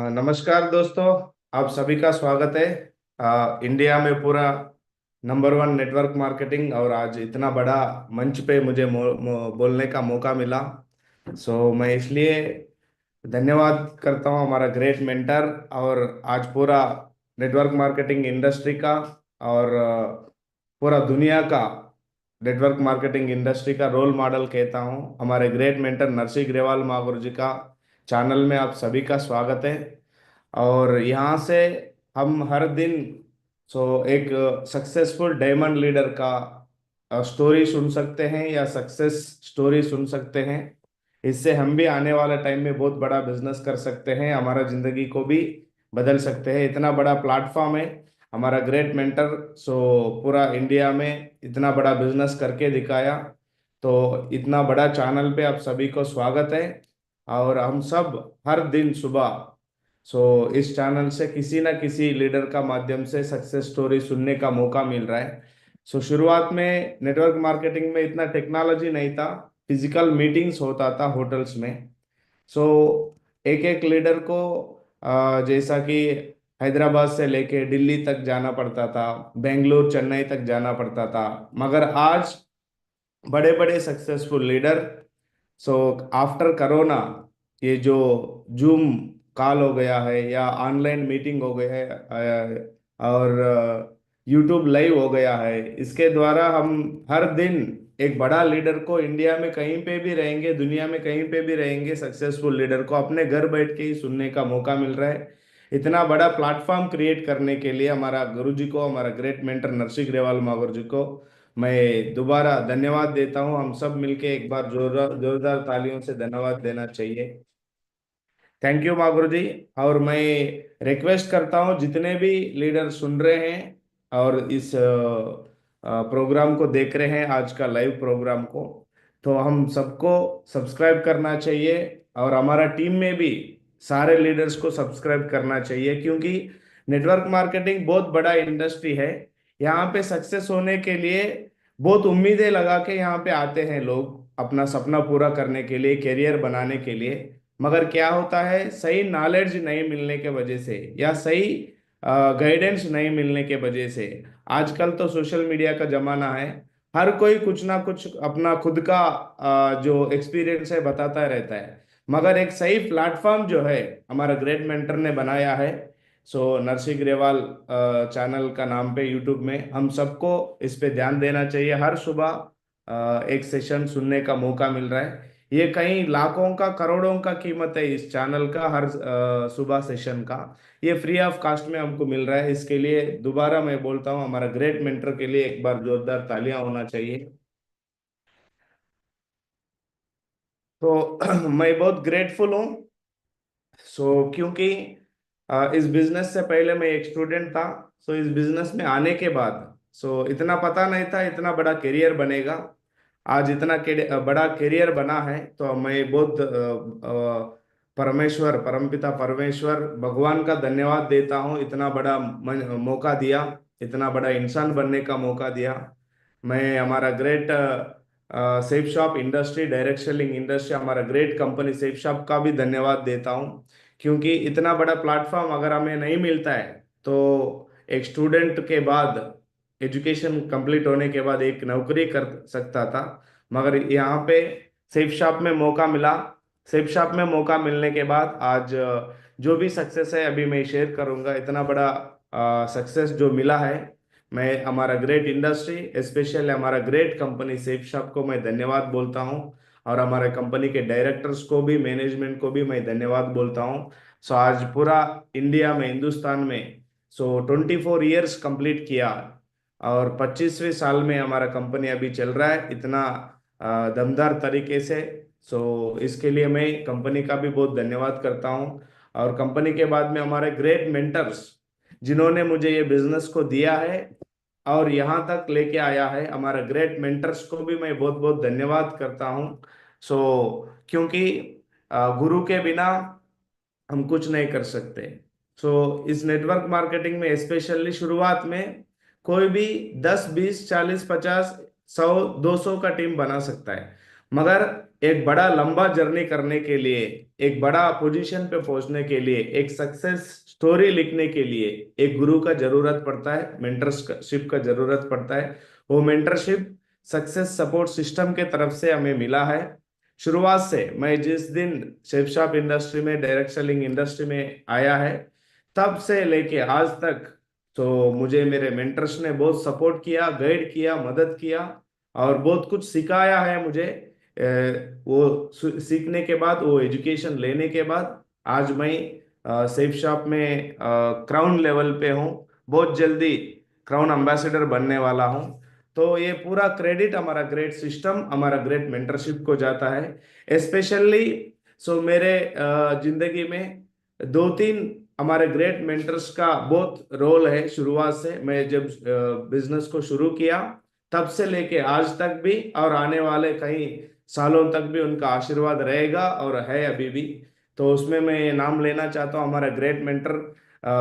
हाँ, नमस्कार दोस्तों। आप सभी का स्वागत है। इंडिया में पूरा नंबर वन नेटवर्क मार्केटिंग और आज इतना बड़ा मंच पे मुझे बोलने का मौका मिला। मैं इसलिए धन्यवाद करता हूँ हमारा ग्रेट मेंटर और आज पूरा नेटवर्क मार्केटिंग इंडस्ट्री का और पूरा दुनिया का नेटवर्क मार्केटिंग इंडस्ट्री का रोल मॉडल कहता हूँ हमारे ग्रेट मेंटर नरसिंह ग्रेवाल महागुरु जी का चैनल में आप सभी का स्वागत है। और यहाँ से हम हर दिन एक सक्सेसफुल डायमंड लीडर का स्टोरी सुन सकते हैं या सक्सेस स्टोरी सुन सकते हैं। इससे हम भी आने वाले टाइम में बहुत बड़ा बिजनेस कर सकते हैं, हमारा जिंदगी को भी बदल सकते हैं। इतना बड़ा प्लेटफॉर्म है हमारा ग्रेट मेंटर। पूरा इंडिया में इतना बड़ा बिजनेस करके दिखाया। तो इतना बड़ा चैनल पे आप सभी को स्वागत है। और हम सब हर दिन सुबह इस चैनल से किसी ना किसी लीडर का माध्यम से सक्सेस स्टोरी सुनने का मौका मिल रहा है। शुरुआत में नेटवर्क मार्केटिंग में इतना टेक्नोलॉजी नहीं था, फिजिकल मीटिंग्स होता था होटल्स में। सो एक एक लीडर को जैसा कि हैदराबाद से लेके दिल्ली तक जाना पड़ता था, बेंगलुरु चेन्नई तक जाना पड़ता था। मगर आज बड़े बड़े successful leader so after corona ये जो जूम कॉल हो गया है या ऑनलाइन मीटिंग हो गया है और यूट्यूब लाइव हो गया है, इसके द्वारा हम हर दिन एक बड़ा लीडर को इंडिया में कहीं पे भी रहेंगे, दुनिया में कहीं पे भी रहेंगे, सक्सेसफुल लीडर को अपने घर बैठ के ही सुनने का मौका मिल रहा है। इतना बड़ा प्लेटफॉर्म क्रिएट करने के लिए हमारा गुरु जी को, हमारा ग्रेट मेंटर नरसिंह ग्रेवाल महागुरु जी को मैं दोबारा धन्यवाद देता हूं। हम सब मिलके एक बार जोरदार जोरदार तालियों से धन्यवाद देना चाहिए। थैंक यू महागुरु जी। और मैं रिक्वेस्ट करता हूं जितने भी लीडर सुन रहे हैं और इस प्रोग्राम को देख रहे हैं, आज का लाइव प्रोग्राम को, तो हम सबको सब्सक्राइब करना चाहिए और हमारा टीम में भी सारे लीडर्स को सब्सक्राइब करना चाहिए, क्योंकि नेटवर्क मार्केटिंग बहुत बड़ा इंडस्ट्री है। यहाँ पे सक्सेस होने के लिए बहुत उम्मीदें लगा के यहाँ पे आते हैं लोग अपना सपना पूरा करने के लिए, करियर बनाने के लिए। मगर क्या होता है, सही नॉलेज नहीं मिलने के वजह से या सही गाइडेंस नहीं मिलने के वजह से, आजकल तो सोशल मीडिया का जमाना है, हर कोई कुछ ना कुछ अपना खुद का जो एक्सपीरियंस है बताता रहता है। मगर एक सही प्लेटफॉर्म जो है हमारा ग्रेट मेंटर ने बनाया है, नरसिंह ग्रेवाल चैनल का नाम पे यूट्यूब में, हम सबको इस पे ध्यान देना चाहिए। हर सुबह एक सेशन सुनने का मौका मिल रहा है। ये कई लाखों का करोड़ों का कीमत है इस चैनल का, हर सुबह सेशन का। ये फ्री ऑफ कास्ट में हमको मिल रहा है। इसके लिए दोबारा मैं बोलता हूँ हमारा ग्रेट मेंटर के लिए एक बार जोरदार तालियां होना चाहिए। तो मैं बहुत ग्रेटफुल हूँ। क्योंकि इस बिजनेस से पहले मैं एक स्टूडेंट था। इस बिजनेस में आने के बाद इतना पता नहीं था इतना बड़ा करियर बनेगा। आज इतना बड़ा करियर बना है, तो मैं बहुत परमेश्वर, परमपिता परमेश्वर भगवान का धन्यवाद देता हूँ। इतना बड़ा मौका दिया, इतना बड़ा इंसान बनने का मौका दिया। मैं हमारा great safe shop industry, direct selling industry, हमारा ग्रेट कंपनी सेफ शॉप का भी धन्यवाद देता हूँ। क्योंकि इतना बड़ा प्लेटफॉर्म अगर हमें नहीं मिलता है तो एक स्टूडेंट के बाद, एजुकेशन कंप्लीट होने के बाद एक नौकरी कर सकता था। मगर यहाँ पे सेफ शॉप में मौका मिला। सेफ शॉप में मौका मिलने के बाद आज जो भी सक्सेस है अभी मैं शेयर करूंगा। इतना बड़ा सक्सेस जो मिला है, मैं हमारा ग्रेट इंडस्ट्री, स्पेशल हमारा ग्रेट कंपनी सेफ शॉप को मैं धन्यवाद बोलता हूँ। और हमारे कंपनी के डायरेक्टर्स को भी, मैनेजमेंट को भी मैं धन्यवाद बोलता हूँ। आज पूरा इंडिया में, हिंदुस्तान में 24 ईयर्स कंप्लीट किया और 25वें साल में हमारा कंपनी अभी चल रहा है इतना दमदार तरीके से। इसके लिए मैं कंपनी का भी बहुत धन्यवाद करता हूँ। और कंपनी के बाद में हमारे ग्रेट मेंटर्स जिन्होंने मुझे ये बिजनेस को दिया है और यहाँ तक लेके आया है, हमारे ग्रेट मेंटर्स को भी मैं बहुत बहुत धन्यवाद करता हूँ। क्योंकि गुरु के बिना हम कुछ नहीं कर सकते। इस नेटवर्क मार्केटिंग में स्पेशली शुरुआत में कोई भी 10 20 40 50 100 200 का टीम बना सकता है। मगर एक बड़ा लंबा जर्नी करने के लिए, एक बड़ा पोजीशन पे पहुंचने के लिए, एक सक्सेस स्टोरी लिखने के लिए एक गुरु का जरूरत पड़ता है, मेंटरशिप का जरूरत पड़ता है। वो मेंटरशिप सक्सेस सपोर्ट सिस्टम के तरफ से हमें मिला है। शुरुआत से मैं जिस दिन शेप शॉप इंडस्ट्री में, डायरेक्ट सेलिंग इंडस्ट्री में आया है, तब से लेके आज तक तो मुझे मेरे मेंटर्स ने बहुत सपोर्ट किया, गाइड किया, मदद किया और बहुत कुछ सिखाया है मुझे। वो सीखने के बाद, वो एजुकेशन लेने के बाद आज मैं सेफ शॉप में क्राउन लेवल पे हूँ। बहुत जल्दी क्राउन एम्बेसडर बनने वाला हूँ। तो ये पूरा क्रेडिट हमारा ग्रेट सिस्टम, हमारा ग्रेट मेंटरशिप को जाता है। स्पेशली सो मेरे जिंदगी में दो तीन हमारे ग्रेट मेंटर्स का बहुत रोल है। शुरुआत से मैं जब बिजनेस को शुरू किया तब से लेके आज तक भी, और आने वाले कई सालों तक भी उनका आशीर्वाद रहेगा और है अभी भी। तो उसमें मैं नाम लेना चाहता हूँ हमारा ग्रेट मेंटर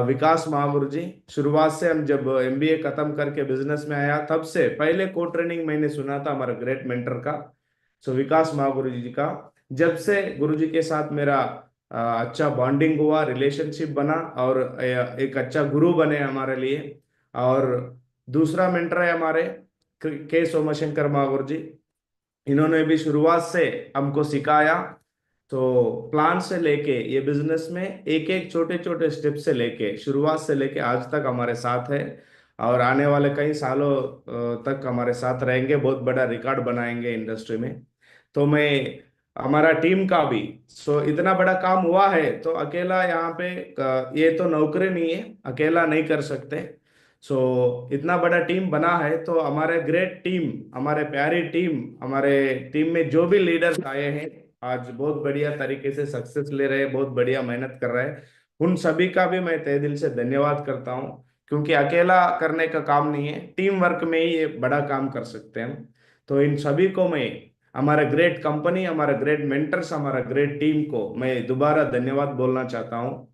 विकास महागुरु जी। शुरुआत से हम जब एमबीए खत्म करके बिजनेस में आया, तब से पहले को ट्रेनिंग मैंने सुना था हमारा ग्रेट मेंटर का, सो विकास महागुरु जी का। जब से गुरु जी के साथ मेरा अच्छा बॉन्डिंग हुआ, रिलेशनशिप बना और एक अच्छा गुरु बने हमारे लिए। और दूसरा मेंटर है हमारे के सोमशंकर महागुरु जी। इन्होंने भी शुरुआत से हमको सिखाया। तो प्लान से लेके ये बिजनेस में एक एक छोटे छोटे स्टेप से लेके, शुरुआत से लेके आज तक हमारे साथ है और आने वाले कई सालों तक हमारे साथ रहेंगे, बहुत बड़ा रिकॉर्ड बनाएंगे इंडस्ट्री में। तो मैं हमारा टीम का भी, सो इतना बड़ा काम हुआ है तो अकेला यहाँ पे ये तो नौकरी नहीं है, अकेला नहीं कर सकते। सो इतना बड़ा टीम बना है तो हमारे ग्रेट टीम, हमारे प्यारी टीम, हमारे टीम में जो भी लीडर्स आए हैं आज बहुत बढ़िया तरीके से सक्सेस ले रहे हैं, बहुत बढ़िया मेहनत कर रहे हैं। उन सभी का भी मैं तहे दिल से धन्यवाद करता हूँ, क्योंकि अकेला करने का काम नहीं है, टीम वर्क में ही ये बड़ा काम कर सकते हैं हम। तो इन सभी को मैं, हमारा ग्रेट कंपनी, हमारा ग्रेट मेंटर्स, हमारा ग्रेट टीम को मैं दोबारा धन्यवाद बोलना चाहता हूँ।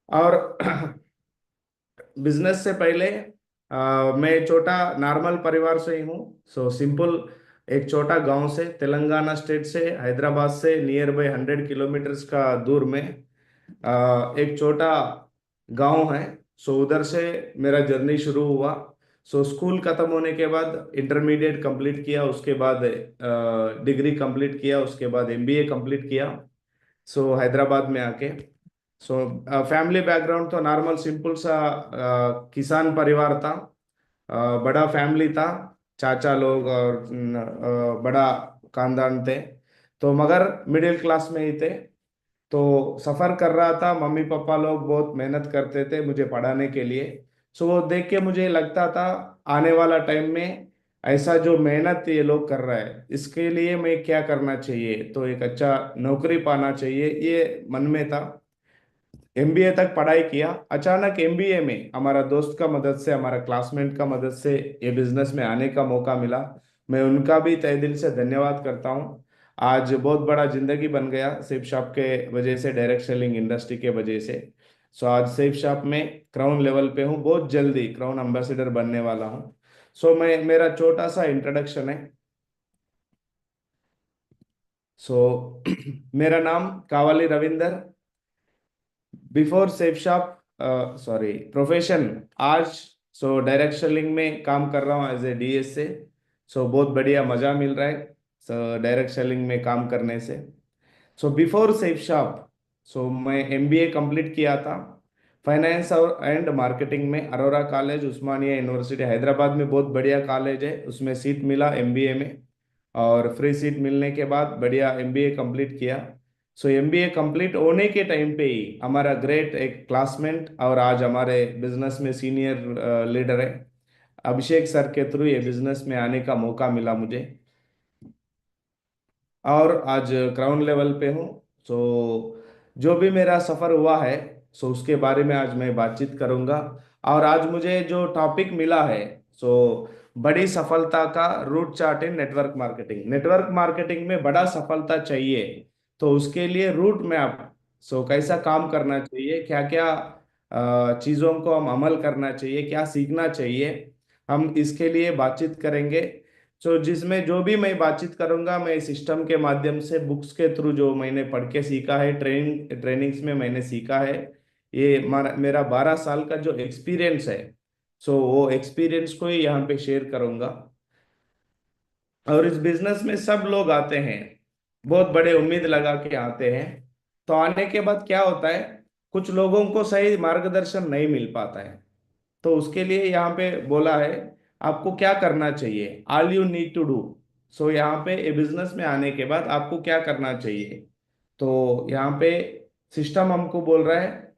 और बिजनेस से पहले मैं छोटा नॉर्मल परिवार से ही हूँ। सो सिंपल, एक छोटा गांव से, तेलंगाना स्टेट से, हैदराबाद से नियर बाय 100 किलोमीटर्स का दूर में एक छोटा गांव है। सो उधर से मेरा जर्नी शुरू हुआ। सो स्कूल खत्म होने के बाद इंटरमीडिएट कंप्लीट किया, उसके बाद डिग्री कंप्लीट किया, उसके बाद एमबीए कंप्लीट किया। सो हैदराबाद में आके, सो फैमिली बैकग्राउंड तो नॉर्मल सिंपल सा किसान परिवार था। बड़ा फैमिली था, चाचा लोग और बड़ा खानदान थे। तो मगर मिडिल क्लास में ही थे। तो सफर कर रहा था, मम्मी पापा लोग बहुत मेहनत करते थे मुझे पढ़ाने के लिए। सो वो देख के मुझे लगता था आने वाला टाइम में ऐसा जो मेहनत ये लोग कर रहा है, इसके लिए मैं क्या करना चाहिए, तो एक अच्छा नौकरी पाना चाहिए, ये मन में था। एमबीए तक पढ़ाई किया। अचानक एमबीए में हमारा दोस्त का मदद से, हमारा क्लासमेट का मदद से ये बिजनेस में आने का मौका मिला। मैं उनका भी तहे दिल से धन्यवाद करता हूँ। आज बहुत बड़ा जिंदगी बन गया सेफ शॉप के वजह से, डायरेक्ट सेलिंग इंडस्ट्री के वजह से। सो आज सेफ शॉप में क्राउन लेवल पे हूँ, बहुत जल्दी क्राउन एम्बेसडर बनने वाला हूँ। सो मैं, मेरा छोटा सा इंट्रोडक्शन है। सो मेरा नाम Kavali Ravinder. Before safe shop, sorry, profession आज, सो डायरेक्ट सेलिंग में काम कर रहा हूँ एज ए डीएस से। सो बहुत बढ़िया मजा मिल रहा है सो डायरेक्ट सेलिंग में काम करने से। सो बिफोर सेफ शॉप, सो मैं एमबीए कंप्लीट किया था फाइनेंस और एंड मार्केटिंग में, अरोरा कॉलेज, उस्मानिया यूनिवर्सिटी हैदराबाद में, बहुत बढ़िया कॉलेज है, उसमें सीट मिला एमबीए में। और फ्री सीट मिलने के बाद बढ़िया एमबीए कंप्लीट किया। सो एमबीए कंप्लीट होने के टाइम पे ही हमारा ग्रेट एक क्लासमेट और आज हमारे बिजनेस में सीनियर लीडर है, अभिषेक सर के थ्रू ये बिजनेस में आने का मौका मिला मुझे। और आज क्राउन लेवल पे हूँ। सो जो भी मेरा सफर हुआ है, सो उसके बारे में आज मैं बातचीत करूंगा। और आज मुझे जो टॉपिक मिला है, सो बड़ी सफलता का रूट चार्ट इन नेटवर्क मार्केटिंग। नेटवर्क मार्केटिंग में बड़ा सफलता चाहिए तो उसके लिए रूट मैप, सो कैसा काम करना चाहिए, क्या क्या चीज़ों को हम अमल करना चाहिए, क्या सीखना चाहिए, हम इसके लिए बातचीत करेंगे। सो जिसमें जो भी मैं बातचीत करूंगा, मैं सिस्टम के माध्यम से बुक्स के थ्रू जो मैंने पढ़ के सीखा है, ट्रेनिंग्स में मैंने सीखा है, ये मेरा 12 साल का जो एक्सपीरियंस है, सो वो एक्सपीरियंस को ही यहाँ पे शेयर करूंगा। और इस बिजनेस में सब लोग आते हैं, बहुत बड़े उम्मीद लगा के आते हैं। तो आने के बाद क्या होता है, कुछ लोगों को सही मार्गदर्शन नहीं मिल पाता है। तो उसके लिए यहाँ पे बोला है, आपको क्या करना चाहिए, all you need to do. So यहाँ पे ये बिजनेस में आने के बाद आपको क्या करना चाहिए। तो यहाँ पे सिस्टम हमको बोल रहा है,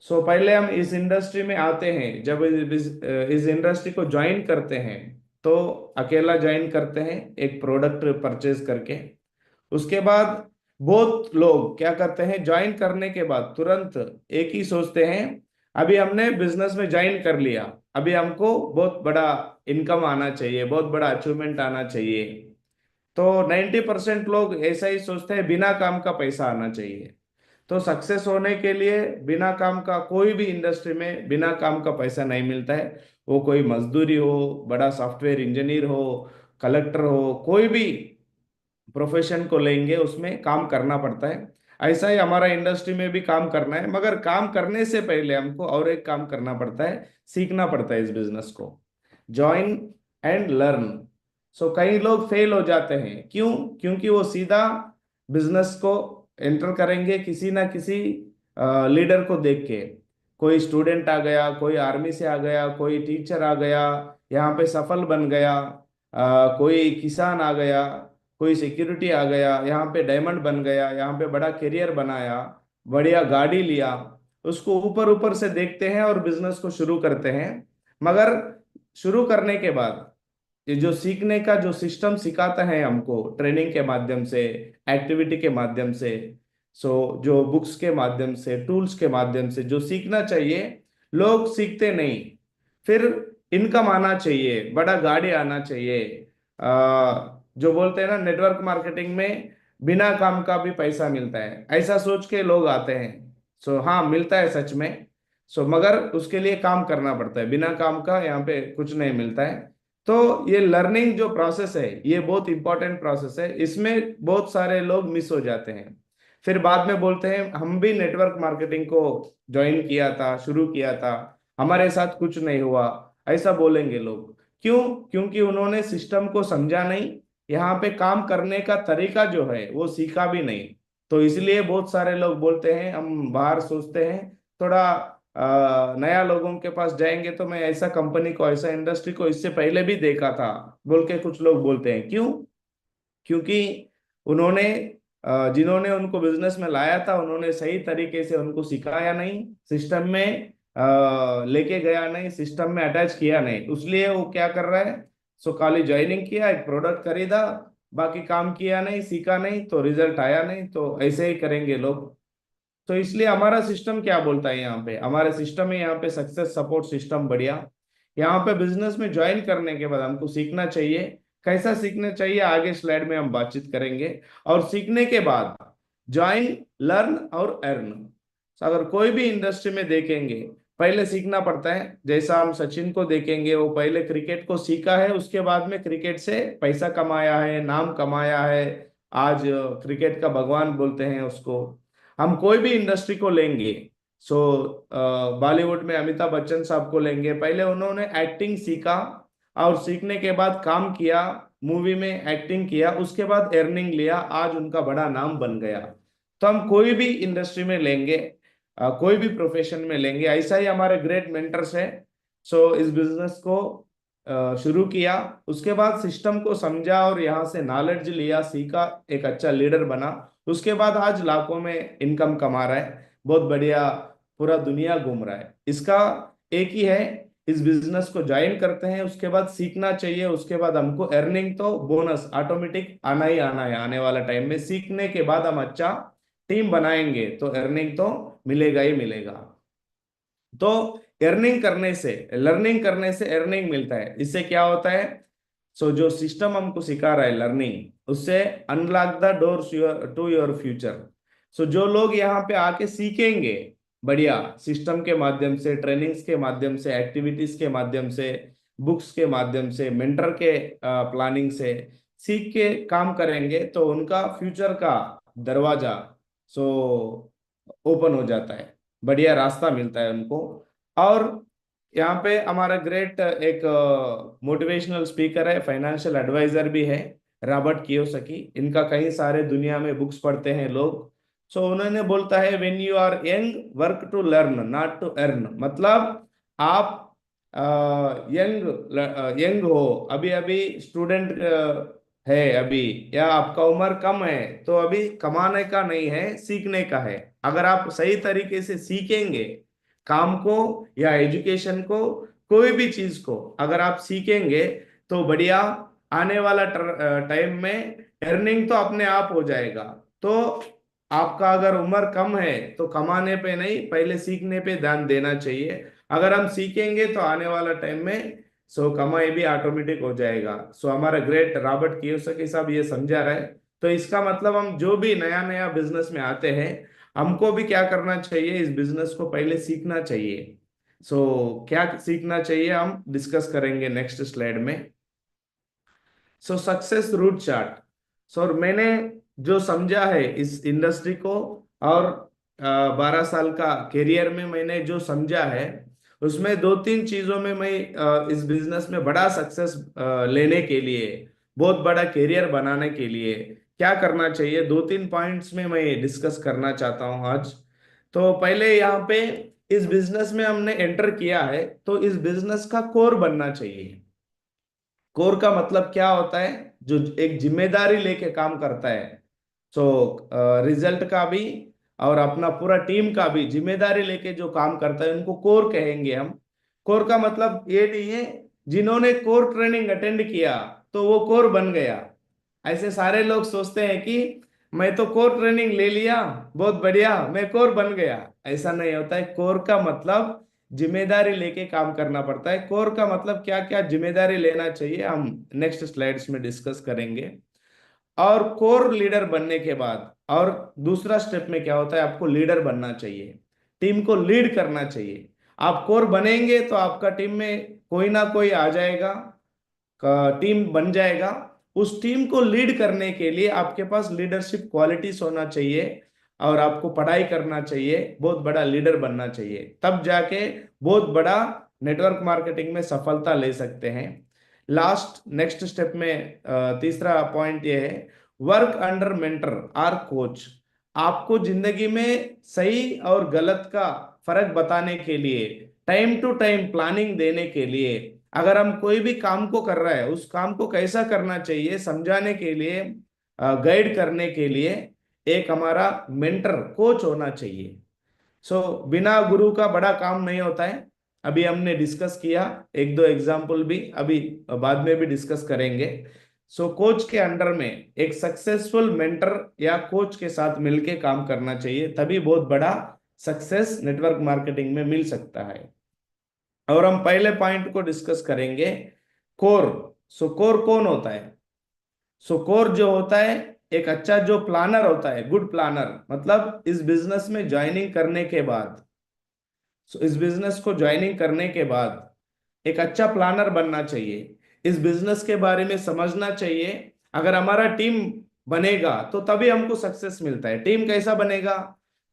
सो पहले हम इस इंडस्ट्री में आते हैं, जब इस इंडस्ट्री को ज्वाइन करते हैं, तो अकेला ज्वाइन करते हैं एक प्रोडक्ट परचेज करके। उसके बाद बहुत लोग क्या करते हैं, ज्वाइन करने के बाद तुरंत एक ही सोचते हैं, अभी हमने बिजनेस में ज्वाइन कर लिया, अभी हमको बहुत बड़ा इनकम आना चाहिए, बहुत बड़ा अचीवमेंट आना चाहिए। तो 90% लोग ऐसा ही सोचते हैं, बिना काम का पैसा आना चाहिए। तो सक्सेस होने के लिए बिना काम का, कोई भी इंडस्ट्री में बिना काम का पैसा नहीं मिलता है। वो कोई मजदूरी हो, बड़ा सॉफ्टवेयर इंजीनियर हो, कलेक्टर हो, कोई भी प्रोफेशन को लेंगे उसमें काम करना पड़ता है। ऐसा ही हमारा इंडस्ट्री में भी काम करना है, मगर काम करने से पहले हमको और एक काम करना पड़ता है, सीखना पड़ता है इस बिजनेस को, ज्वाइन एंड लर्न। सो कई लोग फेल हो जाते हैं, क्यों? क्योंकि वो सीधा बिजनेस को एंटर करेंगे किसी ना किसी लीडर को देख के। कोई स्टूडेंट आ गया, कोई आर्मी से आ गया, कोई टीचर आ गया, यहाँ पे सफल बन गया, कोई किसान आ गया, कोई सिक्योरिटी आ गया, यहाँ पे डायमंड बन गया, यहाँ पे बड़ा करियर बनाया, बढ़िया गाड़ी लिया। उसको ऊपर ऊपर से देखते हैं और बिजनेस को शुरू करते हैं। मगर शुरू करने के बाद ये जो सीखने का जो सिस्टम सिखाता है हमको, ट्रेनिंग के माध्यम से, एक्टिविटी के माध्यम से, सो जो बुक्स के माध्यम से, टूल्स के माध्यम से जो सीखना चाहिए, लोग सीखते नहीं। फिर इनकम आना चाहिए, बड़ा गाड़ी आना चाहिए, जो बोलते हैं ना नेटवर्क मार्केटिंग में बिना काम का भी पैसा मिलता है, ऐसा सोच के लोग आते हैं। सो हाँ, मिलता है सच में। सो मगर उसके लिए काम करना पड़ता है, बिना काम का यहाँ पे कुछ नहीं मिलता है। तो ये लर्निंग जो प्रोसेस है, ये बहुत इंपॉर्टेंट प्रोसेस है, इसमें बहुत सारे लोग मिस हो जाते हैं। फिर बाद में बोलते हैं हम भी नेटवर्क मार्केटिंग को ज्वाइन किया था, शुरू किया था, हमारे साथ कुछ नहीं हुआ, ऐसा बोलेंगे लोग। क्यों? क्योंकि उन्होंने सिस्टम को समझा नहीं, यहाँ पे काम करने का तरीका जो है वो सीखा भी नहीं। तो इसलिए बहुत सारे लोग बोलते हैं, हम बाहर सोचते हैं थोड़ा नया लोगों के पास जाएंगे तो मैं ऐसा कंपनी को, ऐसा इंडस्ट्री को इससे पहले भी देखा था, बोल के कुछ लोग बोलते हैं। क्यों? क्योंकि उन्होंने जिन्होंने उनको बिजनेस में लाया था, उन्होंने सही तरीके से उनको सिखाया नहीं, सिस्टम में लेके गया नहीं, सिस्टम में अटैच किया नहीं, इसलिए वो क्या कर रहा है, सो खाली ज्वाइनिंग किया, एक प्रोडक्ट खरीदा, बाकी काम किया नहीं, सीखा नहीं, तो रिजल्ट आया नहीं। तो ऐसे ही करेंगे लोग। तो इसलिए हमारा सिस्टम क्या बोलता है, यहाँ पे हमारे सिस्टम है, यहाँ पे सक्सेस सपोर्ट सिस्टम बढ़िया। यहाँ पे बिजनेस में ज्वाइन करने के बाद हमको सीखना चाहिए। कैसा सीखना चाहिए, आगे स्लाइड में हम बातचीत करेंगे। और सीखने के बाद ज्वाइन, लर्न और अर्न। अगर कोई भी इंडस्ट्री में देखेंगे, पहले सीखना पड़ता है। जैसा हम सचिन को देखेंगे, वो पहले क्रिकेट को सीखा है, उसके बाद में क्रिकेट से पैसा कमाया है, नाम कमाया है, आज क्रिकेट का भगवान बोलते हैं उसको। हम कोई भी इंडस्ट्री को लेंगे, सो बॉलीवुड में अमिताभ बच्चन साहब को लेंगे, पहले उन्होंने एक्टिंग सीखा, और सीखने के बाद काम किया, मूवी में एक्टिंग किया, उसके बाद अर्निंग लिया, आज उनका बड़ा नाम बन गया। तो हम कोई भी इंडस्ट्री में लेंगे, कोई भी प्रोफेशन में लेंगे, ऐसा ही हमारे ग्रेट मेंटर्स है। सो इस बिजनेस को शुरू किया, उसके बाद सिस्टम को समझा और यहाँ से नॉलेज लिया, सीखा, एक अच्छा लीडर बना। उसके बाद आज लाखों में इनकम कमा रहा है, बहुत बढ़िया, पूरा दुनिया घूम रहा है। इसका एक ही है, इस बिजनेस को ज्वाइन करते हैं, उसके बाद सीखना चाहिए, उसके बाद हमको अर्निंग तो बोनस ऑटोमेटिक आना ही आना है। आने वाला टाइम में सीखने के बाद हम अच्छा टीम बनाएंगे तो अर्निंग तो मिलेगा ही मिलेगा। तो अर्निंग करने से, लर्निंग करने से अर्निंग मिलता है। इससे क्या होता है, सो जो सिस्टम हमको सिखा रहा है लर्निंग, उससे unlock the doors to your future. So जो लोग यहाँ पे आके सीखेंगे बढ़िया सिस्टम के माध्यम से, ट्रेनिंग्स के माध्यम से, एक्टिविटीज के माध्यम से, बुक्स के माध्यम से, मेंटर के प्लानिंग से सीख के काम करेंगे तो उनका फ्यूचर का दरवाजा सो ओपन हो जाता है, बढ़िया रास्ता मिलता है उनको। और यहाँ पे हमारा ग्रेट एक मोटिवेशनल स्पीकर है, फाइनेंशियल एडवाइजर भी है, रॉबर्ट कियोसाकी। इनका कई सारे दुनिया में बुक्स पढ़ते हैं लोग। सो उन्होंने बोलता है, when you are young work to learn not to earn. मतलब आप यंग यंग हो, अभी अभी स्टूडेंट है अभी, या आपका उम्र कम है, तो अभी कमाने का नहीं है, सीखने का है। अगर आप सही तरीके से सीखेंगे काम को या एजुकेशन को, कोई भी चीज को अगर आप सीखेंगे तो बढ़िया आने वाला टाइम में अर्निंग तो अपने आप हो जाएगा। तो आपका अगर उम्र कम है तो कमाने पे नहीं, पहले सीखने पे ध्यान देना चाहिए। अगर हम सीखेंगे तो आने वाला टाइम में सो कमाई भी ऑटोमेटिक हो जाएगा। सो हमारा ग्रेट रॉबर्ट कियोसाकी साहब ये समझा रहे। तो इसका मतलब हम जो भी नया नया बिजनेस में आते हैं, हमको भी क्या करना चाहिए, इस बिजनेस को पहले सीखना चाहिए। क्या सीखना चाहिए हम डिस्कस करेंगे नेक्स्ट स्लाइड में। Success route chart. और मैंने जो समझा है इस इंडस्ट्री को, और 12 साल का करियर में मैंने जो समझा है, उसमें दो तीन चीजों में मैं इस बिजनेस में बड़ा सक्सेस लेने के लिए, बहुत बड़ा करियर बनाने के लिए क्या करना चाहिए, दो तीन पॉइंट्स में मैं डिस्कस करना चाहता हूं आज। तो पहले यहाँ पे इस बिजनेस में हमने एंटर किया है तो इस बिजनेस का कोर बनना चाहिए। कोर का मतलब क्या होता है, जो एक जिम्मेदारी लेके काम करता है। सो रिजल्ट का भी और अपना पूरा टीम का भी जिम्मेदारी लेके जो काम करता है, उनको कोर कहेंगे हम। कोर का मतलब ये नहीं है जिन्होंने कोर ट्रेनिंग अटेंड किया तो वो कोर बन गया। ऐसे सारे लोग सोचते हैं कि मैं तो कोर ट्रेनिंग ले लिया, बहुत बढ़िया, मैं कोर बन गया। ऐसा नहीं होता है। कोर का मतलब जिम्मेदारी लेके काम करना पड़ता है। कोर का मतलब क्या क्या जिम्मेदारी लेना चाहिए, हम नेक्स्ट स्लाइड्स में डिस्कस करेंगे। और कोर लीडर बनने के बाद और दूसरा स्टेप में क्या होता है, आपको लीडर बनना चाहिए, टीम को लीड करना चाहिए। आप कोर बनेंगे तो आपका टीम में कोई ना कोई आ जाएगा, का टीम बन जाएगा। उस टीम को लीड करने के लिए आपके पास लीडरशिप क्वालिटीज होना चाहिए, और आपको पढ़ाई करना चाहिए, बहुत बड़ा लीडर बनना चाहिए, तब जाके बहुत बड़ा नेटवर्क मार्केटिंग में सफलता ले सकते हैं। लास्ट नेक्स्ट स्टेप में तीसरा पॉइंट ये है, work under mentor or coach. आपको जिंदगी में सही और गलत का फर्क बताने के लिए, टाइम टू टाइम प्लानिंग देने के लिए, अगर हम कोई भी काम को कर रहा है उस काम को कैसा करना चाहिए समझाने के लिए, गाइड करने के लिए एक हमारा मेंटर कोच होना चाहिए। बिना गुरु का बड़ा काम नहीं होता है। अभी हमने डिस्कस किया, एक दो एग्जाम्पल भी अभी बाद में भी डिस्कस करेंगे। कोच के अंडर में एक सक्सेसफुल मेंटर या कोच के साथ मिलके काम करना चाहिए, तभी बहुत बड़ा सक्सेस नेटवर्क मार्केटिंग में मिल सकता है। और हम पहले पॉइंट को डिस्कस करेंगे, कोर। कोर कौन होता है? कोर जो होता है, एक अच्छा जो प्लानर होता है, गुड प्लानर, मतलब इस बिजनेस में ज्वाइनिंग करने के बाद, इस बिजनेस को ज्वाइनिंग करने के बाद एक अच्छा प्लानर बनना चाहिए, इस बिजनेस के बारे में समझना चाहिए। अगर हमारा टीम बनेगा तो तभी हमको सक्सेस मिलता है। टीम कैसा बनेगा,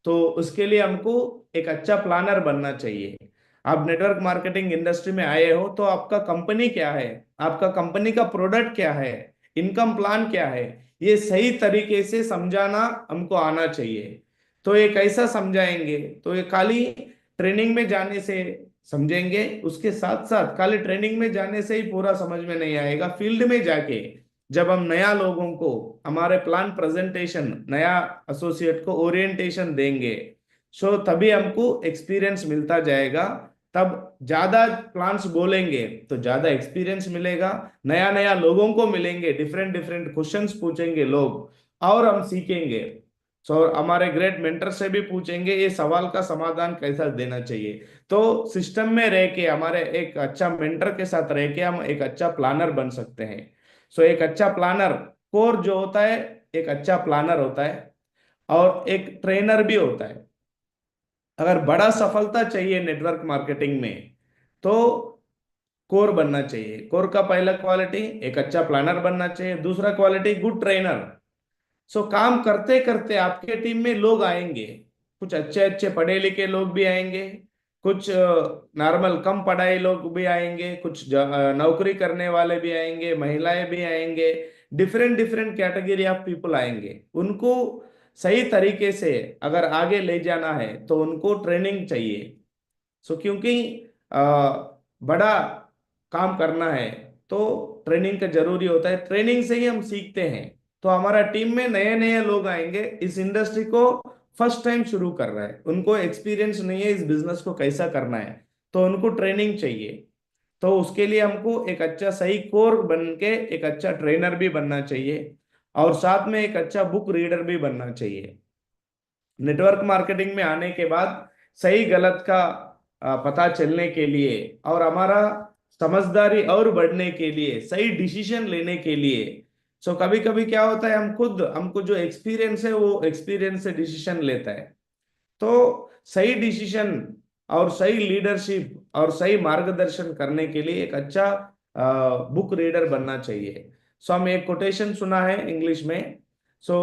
तो उसके लिए हमको एक अच्छा प्लानर बनना चाहिए। आप नेटवर्क मार्केटिंग इंडस्ट्री में आए हो तो आपका कंपनी क्या है, आपका कंपनी का प्रोडक्ट क्या है, इनकम प्लान क्या है, ये सही तरीके से समझाना हमको आना चाहिए। तो ये कैसा समझाएंगे, तो ये खाली ट्रेनिंग में जाने से समझेंगे, उसके साथ साथ खाली ट्रेनिंग में जाने से ही पूरा समझ में नहीं आएगा। फील्ड में जाके जब हम नया लोगों को हमारे प्लान प्रेजेंटेशन, नया एसोसिएट को ओरिएंटेशन देंगे, तभी हमको एक्सपीरियंस मिलता जाएगा। तब ज्यादा प्लान्स बोलेंगे तो ज्यादा एक्सपीरियंस मिलेगा, नया नया लोगों को मिलेंगे, डिफरेंट डिफरेंट क्वेश्चंस पूछेंगे लोग, और हम सीखेंगे। हमारे ग्रेट मेंटर से भी पूछेंगे ये सवाल का समाधान कैसा देना चाहिए। तो सिस्टम में रह के हमारे एक अच्छा मेंटर के साथ रह के हम एक अच्छा प्लानर बन सकते हैं। एक अच्छा प्लानर, कोर जो होता है, एक अच्छा प्लानर होता है और एक ट्रेनर भी होता है। अगर बड़ा सफलता चाहिए नेटवर्क मार्केटिंग में, तो कोर बनना चाहिए। कोर का पहला क्वालिटी एक अच्छा प्लानर बनना चाहिए, दूसरा क्वालिटी गुड ट्रेनर। सो काम करते करते आपके टीम में लोग आएंगे, कुछ अच्छे अच्छे पढ़े लिखे लोग भी आएंगे, कुछ नॉर्मल कम पढ़ाई लोग भी आएंगे, कुछ नौकरी करने वाले भी आएंगे, महिलाएं भी आएंगे, different different category of people आएंगे। उनको सही तरीके से अगर आगे ले जाना है तो उनको ट्रेनिंग चाहिए। सो क्योंकि अ, बड़ा काम करना है तो ट्रेनिंग का जरूरी होता है, ट्रेनिंग से ही हम सीखते हैं। तो हमारा टीम में नए नए लोग आएंगे, इस इंडस्ट्री को फर्स्ट टाइम शुरू कर रहा है, उनको एक्सपीरियंस नहीं है इस बिजनेस को कैसा करना है, तो उनको ट्रेनिंग चाहिए। तो उसके लिए हमको एक अच्छा सही कोर बन के एक अच्छा ट्रेनर भी बनना चाहिए, और साथ में एक अच्छा बुक रीडर भी बनना चाहिए। नेटवर्क मार्केटिंग में आने के बाद सही गलत का पता चलने के लिए और हमारा समझदारी और बढ़ने के लिए, सही डिसीजन लेने के लिए। सो कभी कभी क्या होता है, हम खुद हमको जो एक्सपीरियंस है वो एक्सपीरियंस से डिसीजन लेता है। तो सही डिसीजन और सही लीडरशिप और सही मार्गदर्शन करने के लिए एक अच्छा बुक रीडर बनना चाहिए। सो हम एक कोटेशन सुना है इंग्लिश में। सो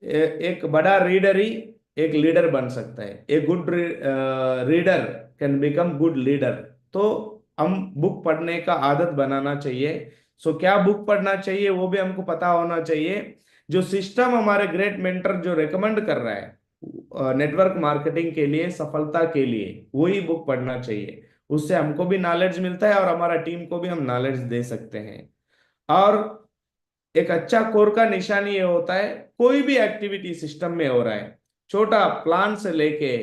एक बड़ा रीडर ही एक लीडर बन सकता है, एक good reader can become good leader. तो हम बुक पढ़ने का आदत बनाना चाहिए। सो क्या बुक पढ़ना चाहिए वो भी हमको पता होना चाहिए। जो सिस्टम हमारे ग्रेट मेंटर जो रेकमेंड कर रहा है नेटवर्क मार्केटिंग के लिए, सफलता के लिए, वही बुक पढ़ना चाहिए। उससे हमको भी नॉलेज मिलता है और हमारा टीम को भी हम नॉलेज दे सकते हैं। और एक अच्छा कोर का निशान ये होता है, कोई भी एक्टिविटी सिस्टम में हो रहा है, छोटा प्लान से लेके,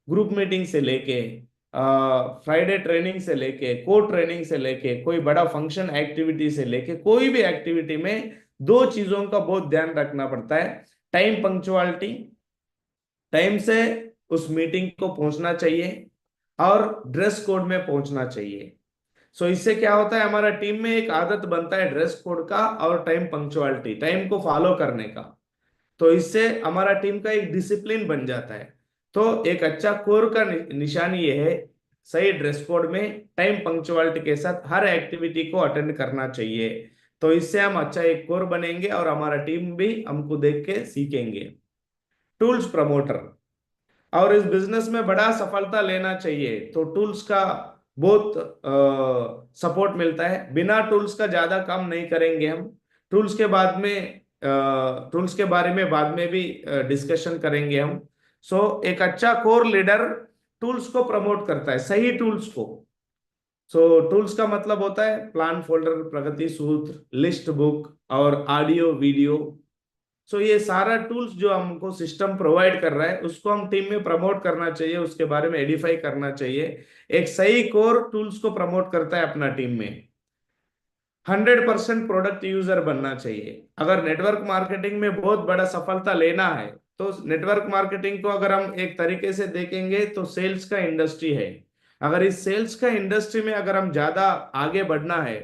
ग्रुप मीटिंग से लेके, फ्राइडे ट्रेनिंग से लेके, को ट्रेनिंग से लेके, कोई बड़ा फंक्शन एक्टिविटी से लेके, कोई भी एक्टिविटी में दो चीजों का बहुत ध्यान रखना पड़ता है। टाइम पंक्चुअलिटी, टाइम से उस मीटिंग को पहुंचना चाहिए, और ड्रेस कोड में पहुंचना चाहिए। सो इससे क्या होता है, हमारा टीम में एक आदत बनता है ड्रेस कोड का और टाइम पंक्चुअलिटी, टाइम को फॉलो करने का। तो इससे हमारा टीम का एक डिसिप्लिन बन जाता है। तो एक अच्छा कोर का निशान ये है, सही ड्रेस कोड में टाइम पंक्चुअलिटी के साथ हर एक्टिविटी को अटेंड करना चाहिए। तो इससे हम अच्छा एक कोर बनेंगे और हमारा टीम भी हमको देख के सीखेंगे। टूल्स प्रमोटर, और इस बिजनेस में बड़ा सफलता लेना चाहिए तो टूल्स का बहुत सपोर्ट मिलता है। बिना टूल्स का ज्यादा काम नहीं करेंगे हम। टूल्स के बाद में टूल्स के बारे में बाद में भी डिस्कशन करेंगे हम। सो एक अच्छा कोर लीडर टूल्स को प्रमोट करता है, सही टूल्स को। सो टूल्स का मतलब होता है प्लान, फोल्डर, प्रगति सूत्र, लिस्ट बुक और ऑडियो वीडियो। सो ये सारा टूल्स जो हमको सिस्टम प्रोवाइड कर रहा है उसको हम टीम में प्रमोट करना चाहिए, उसके बारे में एडिफाई करना चाहिए। एक सही कोर टूल्स को प्रमोट करता है अपना टीम में। 100% प्रोडक्ट यूजर बनना चाहिए। अगर नेटवर्क मार्केटिंग में बहुत बड़ा सफलता लेना है तो नेटवर्क मार्केटिंग को अगर हम एक तरीके से देखेंगे तो सेल्स का इंडस्ट्री है। अगर इस सेल्स का इंडस्ट्री में अगर हम ज्यादा आगे बढ़ना है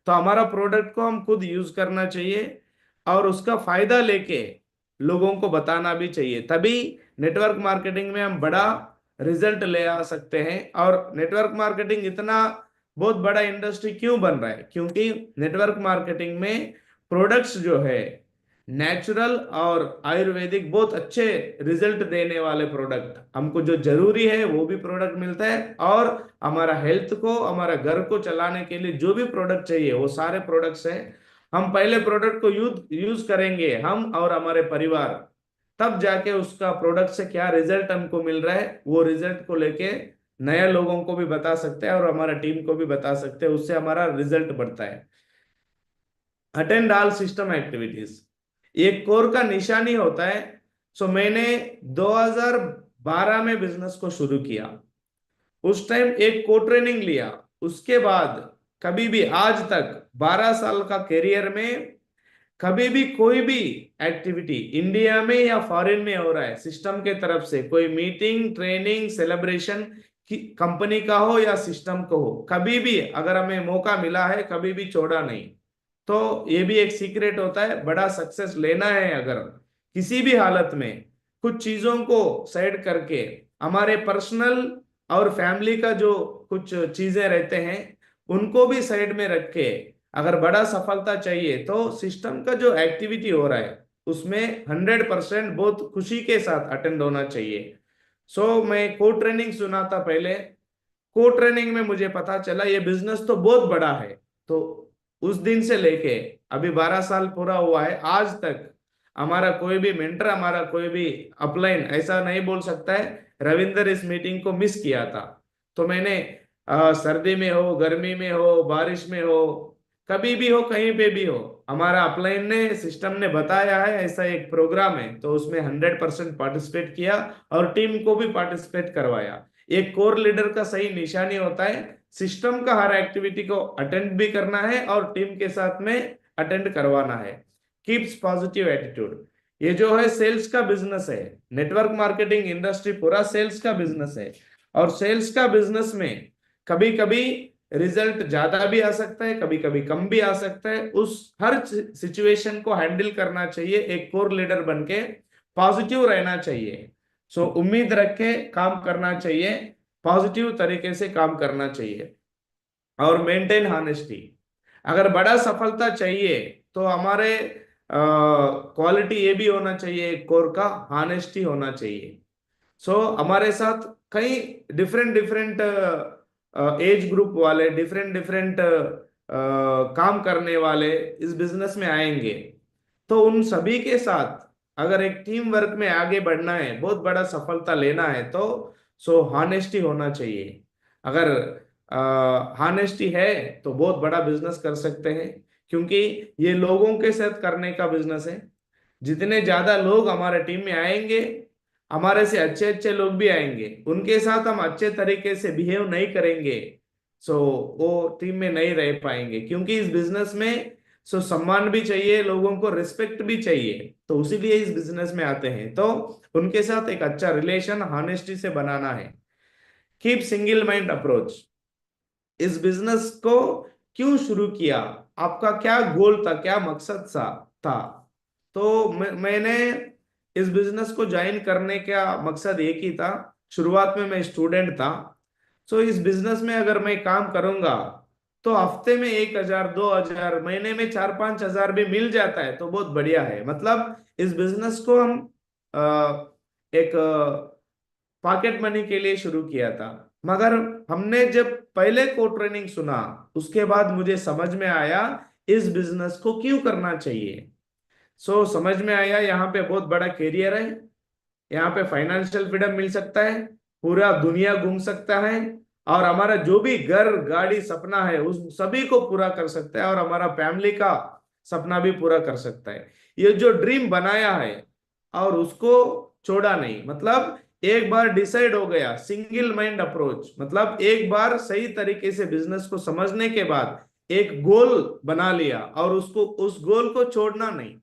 तो हमारा प्रोडक्ट को हम खुद यूज करना चाहिए और उसका फायदा लेके लोगों को बताना भी चाहिए। तभी नेटवर्क मार्केटिंग में हम बड़ा रिजल्ट ले आ सकते हैं। और नेटवर्क मार्केटिंग इतना बहुत बड़ा इंडस्ट्री क्यों बन रहा है, क्योंकि नेटवर्क मार्केटिंग में प्रोडक्ट्स जो है नेचुरल और आयुर्वेदिक बहुत अच्छे रिजल्ट देने वाले प्रोडक्ट, हमको जो जरूरी है वो भी प्रोडक्ट मिलता है, और हमारा हेल्थ को, हमारा घर को चलाने के लिए जो भी प्रोडक्ट चाहिए वो सारे प्रोडक्ट्स हैं। हम पहले प्रोडक्ट को यूज यूज करेंगे हम और हमारे परिवार, तब जाके उसका प्रोडक्ट से क्या रिजल्ट हमको मिल रहा है वो रिजल्ट को लेके नए लोगों को भी बता सकते हैं और हमारा टीम को भी बता सकते हैं, उससे हमारा रिजल्ट बढ़ता है। अटेंड ऑल सिस्टम एक्टिविटीज एक कोर का निशानी होता है। सो मैंने 2012 में बिजनेस को शुरू किया, उस टाइम एक को ट्रेनिंग लिया, उसके बाद कभी भी आज तक 12 साल का करियर में कभी भी कोई भी एक्टिविटी इंडिया में या फॉरेन में हो रहा है सिस्टम के तरफ से, कोई मीटिंग, ट्रेनिंग, सेलिब्रेशन की कंपनी का हो या सिस्टम का हो, कभी भी अगर हमें मौका मिला है कभी भी छोड़ा नहीं। तो ये भी एक सीक्रेट होता है, बड़ा सक्सेस लेना है अगर किसी भी हालत में कुछ चीजों को साइड करके, हमारे पर्सनल और फैमिली का जो कुछ चीजें रहते हैं उनको भी साइड में रख के अगर बड़ा सफलता चाहिए तो सिस्टम का जो एक्टिविटी हो रहा है उसमें 100% बहुत खुशी के साथ अटेंड होना चाहिए। मैं को ट्रेनिंग सुना था पहले। को ट्रेनिंग में मुझे पता चला ये बिजनेस तो बहुत बड़ा है। तो उस दिन से लेके अभी 12 साल पूरा हुआ है, आज तक हमारा कोई भी मेंटर, हमारा कोई भी अपलाइन ऐसा नहीं बोल सकता है रविंदर इस मीटिंग को मिस किया था। तो मैंने सर्दी में हो, गर्मी में हो, बारिश में हो, कभी भी हो, कहीं पे भी हो, हमारा अपलाइन ने, सिस्टम ने बताया है ऐसा एक प्रोग्राम है तो उसमें 100% पार्टिसिपेट किया और टीम को भी पार्टिसिपेट करवाया। एक कोर लीडर का सही निशानी होता है सिस्टम का हर एक्टिविटी को अटेंड भी करना है और टीम के साथ में अटेंड करवाना है। Keeps positive attitude. ये जो है सेल्स का बिजनेस है, नेटवर्क मार्केटिंग इंडस्ट्री पूरा सेल्स का बिजनेस है। और सेल्स का बिजनेस में कभी कभी रिजल्ट ज्यादा भी आ सकता है, कभी कभी कम भी आ सकता है। उस हर सिचुएशन को हैंडल करना चाहिए, एक कोर लीडर बन के पॉजिटिव रहना चाहिए। उम्मीद रख के काम करना चाहिए, पॉजिटिव तरीके से काम करना चाहिए और मेंटेन हॉनेस्टी। अगर बड़ा सफलता चाहिए तो हमारे क्वालिटी ये भी होना चाहिए, कोर का हॉनेस्टी होना चाहिए। हमारे साथ कई डिफरेंट डिफरेंट एज ग्रुप वाले, डिफरेंट डिफरेंट काम करने वाले इस बिजनेस में आएंगे। तो उन सभी के साथ अगर एक टीम वर्क में आगे बढ़ना है, बहुत बड़ा सफलता लेना है तो हॉनेस्टी होना चाहिए। अगर हॉनेस्टी है तो बहुत बड़ा बिजनेस कर सकते हैं, क्योंकि ये लोगों के साथ करने का बिजनेस है। जितने ज्यादा लोग हमारे टीम में आएंगे, हमारे से अच्छे अच्छे लोग भी आएंगे, उनके साथ हम अच्छे तरीके से बिहेव नहीं करेंगे सो वो टीम में नहीं रह पाएंगे। क्योंकि इस बिजनेस में सम्मान भी चाहिए, लोगों को रिस्पेक्ट भी चाहिए, तो उसीलिए इस बिजनेस में आते हैं। तो उनके साथ एक अच्छा रिलेशन हॉनेस्टी से बनाना है। Keep single mind approach. इस बिजनेस को क्यों शुरू किया, आपका क्या गोल था, क्या मकसद था। तो मैंने इस बिजनेस को ज्वाइन करने का मकसद एक ही था। शुरुआत में मैं स्टूडेंट था। इस बिजनेस में अगर मैं काम करूंगा तो हफ्ते में 1,000, 2,000, महीने में 4-5 हजार भी मिल जाता है तो बहुत बढ़िया है। मतलब इस बिजनेस को हम एक पॉकेट मनी के लिए शुरू किया था। मगर हमने जब पहले को ट्रेनिंग सुना उसके बाद मुझे समझ में आया इस बिजनेस को क्यों करना चाहिए। समझ में आया यहाँ पे बहुत बड़ा कैरियर है, यहाँ पे फाइनेंशियल फ्रीडम मिल सकता है, पूरा दुनिया घूम सकता है, और हमारा जो भी घर, गाड़ी, सपना है उस सभी को पूरा कर सकता है, और हमारा फैमिली का सपना भी पूरा कर सकता है। ये जो ड्रीम बनाया है और उसको छोड़ा नहीं, मतलब एक बार डिसाइड हो गया, सिंगल माइंड अप्रोच, मतलब एक बार सही तरीके से बिजनेस को समझने के बाद एक गोल बना लिया और उसको, उस गोल को छोड़ना नहीं।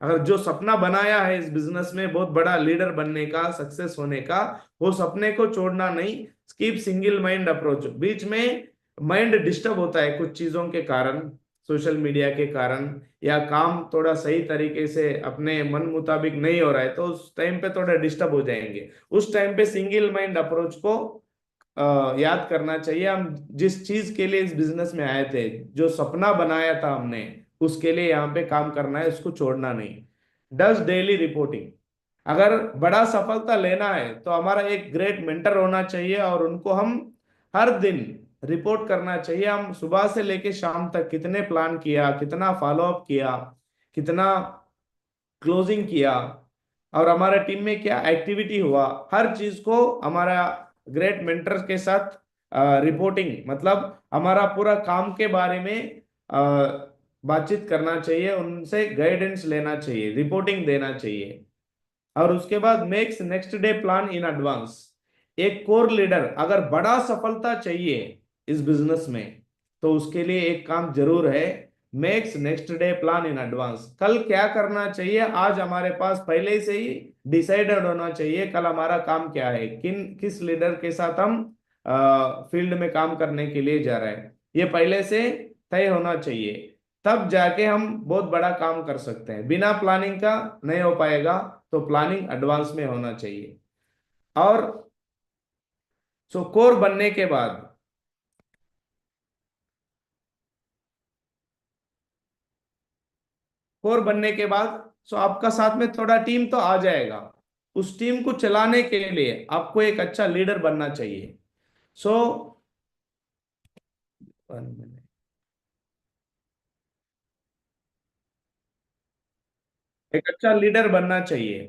अगर जो सपना बनाया है इस बिजनेस में बहुत बड़ा लीडर बनने का, सक्सेस होने का, वो सपने को छोड़ना नहीं। Keep single mind approach. बीच में माइंड डिस्टर्ब होता है कुछ चीजों के कारण, सोशल मीडिया के कारण, या काम थोड़ा सही तरीके से अपने मन मुताबिक नहीं हो रहा है तो उस टाइम पे थोड़ा डिस्टर्ब हो जाएंगे। उस टाइम पे सिंगल माइंड अप्रोच को याद करना चाहिए। हम जिस चीज के लिए इस बिजनेस में आए थे, जो सपना बनाया था हमने, उसके लिए यहाँ पे काम करना है, उसको छोड़ना नहीं। Does daily reporting. अगर बड़ा सफलता लेना है तो हमारा एक ग्रेट मेंटर होना चाहिए और उनको हम हर दिन रिपोर्ट करना चाहिए। हम सुबह से लेके शाम तक कितने प्लान किया, कितना फॉलो अप किया, कितना क्लोजिंग किया, और हमारा टीम में क्या एक्टिविटी हुआ, हर चीज को हमारा ग्रेट मेंटर के साथ रिपोर्टिंग, मतलब हमारा पूरा काम के बारे में बातचीत करना चाहिए, उनसे गाइडेंस लेना चाहिए, रिपोर्टिंग देना चाहिए। और उसके बाद makes next day plan in advance. एक कोर लीडर अगर बड़ा सफलता चाहिए इस बिजनेस में तो उसके लिए एक काम जरूर है, makes next day plan in advance. कल क्या करना चाहिए आज हमारे पास पहले से ही डिसाइडेड होना चाहिए, कल हमारा काम क्या है, किस लीडर के साथ हम फील्ड में काम करने के लिए जा रहे हैं, ये पहले से तय होना चाहिए। तब जाके हम बहुत बड़ा काम कर सकते हैं, बिना प्लानिंग का नहीं हो पाएगा। तो प्लानिंग एडवांस में होना चाहिए। और कोर बनने के बाद कोर बनने के बाद सो आपका साथ में थोड़ा टीम तो आ जाएगा। उस टीम को चलाने के लिए आपको एक अच्छा लीडर बनना चाहिए। सो एक अच्छा लीडर बनना चाहिए।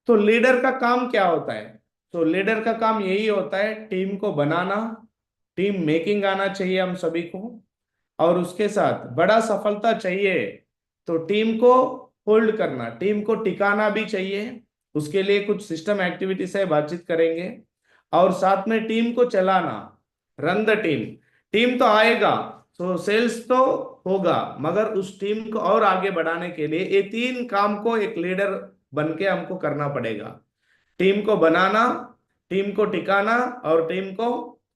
तो लीडर का काम क्या होता है? तो लीडर का काम यही होता है, टीम को बनाना, टीम मेकिंग आना चाहिए हम सभी को। और उसके साथ बड़ा सफलता चाहिए तो टीम को होल्ड करना, टीम को टिकाना भी चाहिए। उसके लिए कुछ सिस्टम एक्टिविटी से बातचीत करेंगे। और साथ में टीम को चलाना, रन द टीम। टीम तो आएगा, तो सेल्स तो होगा, मगर उस टीम को और आगे बढ़ाने के लिए ये तीन काम को एक लीडर बन के हमको करना पड़ेगा। टीम को बनाना, टीम को टिकाना और टीम को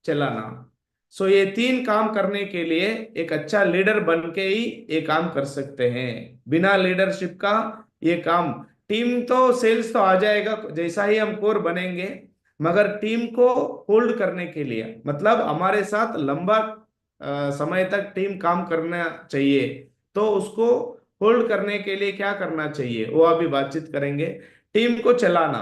चलाना। सो ये तीन काम करने के लिए एक अच्छा लीडर बन के ही ये काम कर सकते हैं। बिना लीडरशिप का ये काम, टीम तो सेल्स तो आ जाएगा जैसा ही हम कोर बनेंगे, मगर टीम को होल्ड करने के लिए, मतलब हमारे साथ लंबा समय तक टीम काम करना चाहिए, तो उसको होल्ड करने के लिए क्या करना चाहिए वो अभी बातचीत करेंगे। टीम को चलाना,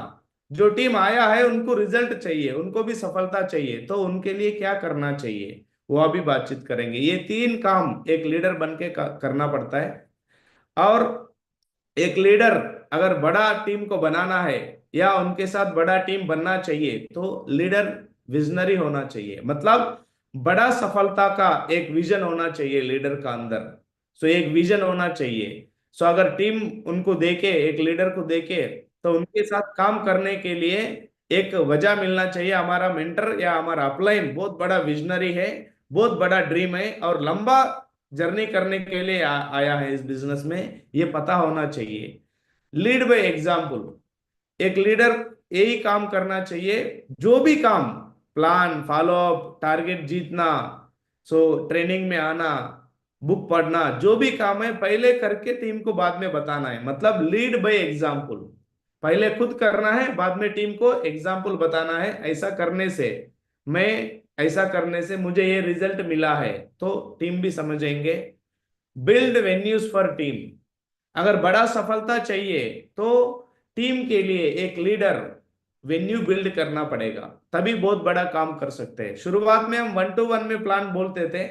जो टीम आया है उनको रिजल्ट चाहिए, उनको भी सफलता चाहिए, तो उनके लिए क्या करना चाहिए वो अभी बातचीत करेंगे। ये तीन काम एक लीडर बन के करना पड़ता है। और एक लीडर अगर बड़ा टीम को बनाना है या उनके साथ बड़ा टीम बनना चाहिए, तो लीडर विजनरी होना चाहिए, मतलब बड़ा सफलता का एक विजन होना चाहिए लीडर का अंदर। सो एक विजन होना चाहिए। सो अगर टीम उनको देखे, एक लीडर को देखे, तो उनके साथ काम करने के लिए एक वजह मिलना चाहिए। हमारा मेंटर या हमारा अपलाइन बहुत बड़ा विजनरी है, बहुत बड़ा ड्रीम है और लंबा जर्नी करने के लिए आया है इस बिजनेस में, ये पता होना चाहिए। लीड बाय एग्जाम्पल, एक लीडर यही काम करना चाहिए। जो भी काम, प्लान फॉलो अप, टारगेट जीतना, सो ट्रेनिंग में आना, बुक पढ़ना, जो भी काम है पहले करके टीम को बाद में बताना है। मतलब लीड बाय एग्जाम्पल, पहले खुद करना है, बाद में टीम को एग्जाम्पल बताना है। ऐसा करने से मैं, ऐसा करने से मुझे ये रिजल्ट मिला है, तो टीम भी समझेंगे। बिल्ड वेन्यूज फॉर टीम, अगर बड़ा सफलता चाहिए तो टीम के लिए एक लीडर वेन्यू बिल्ड करना पड़ेगा, तभी बहुत बड़ा काम कर सकते हैं। शुरुआत में हम 1 to 1 में प्लान बोलते थे,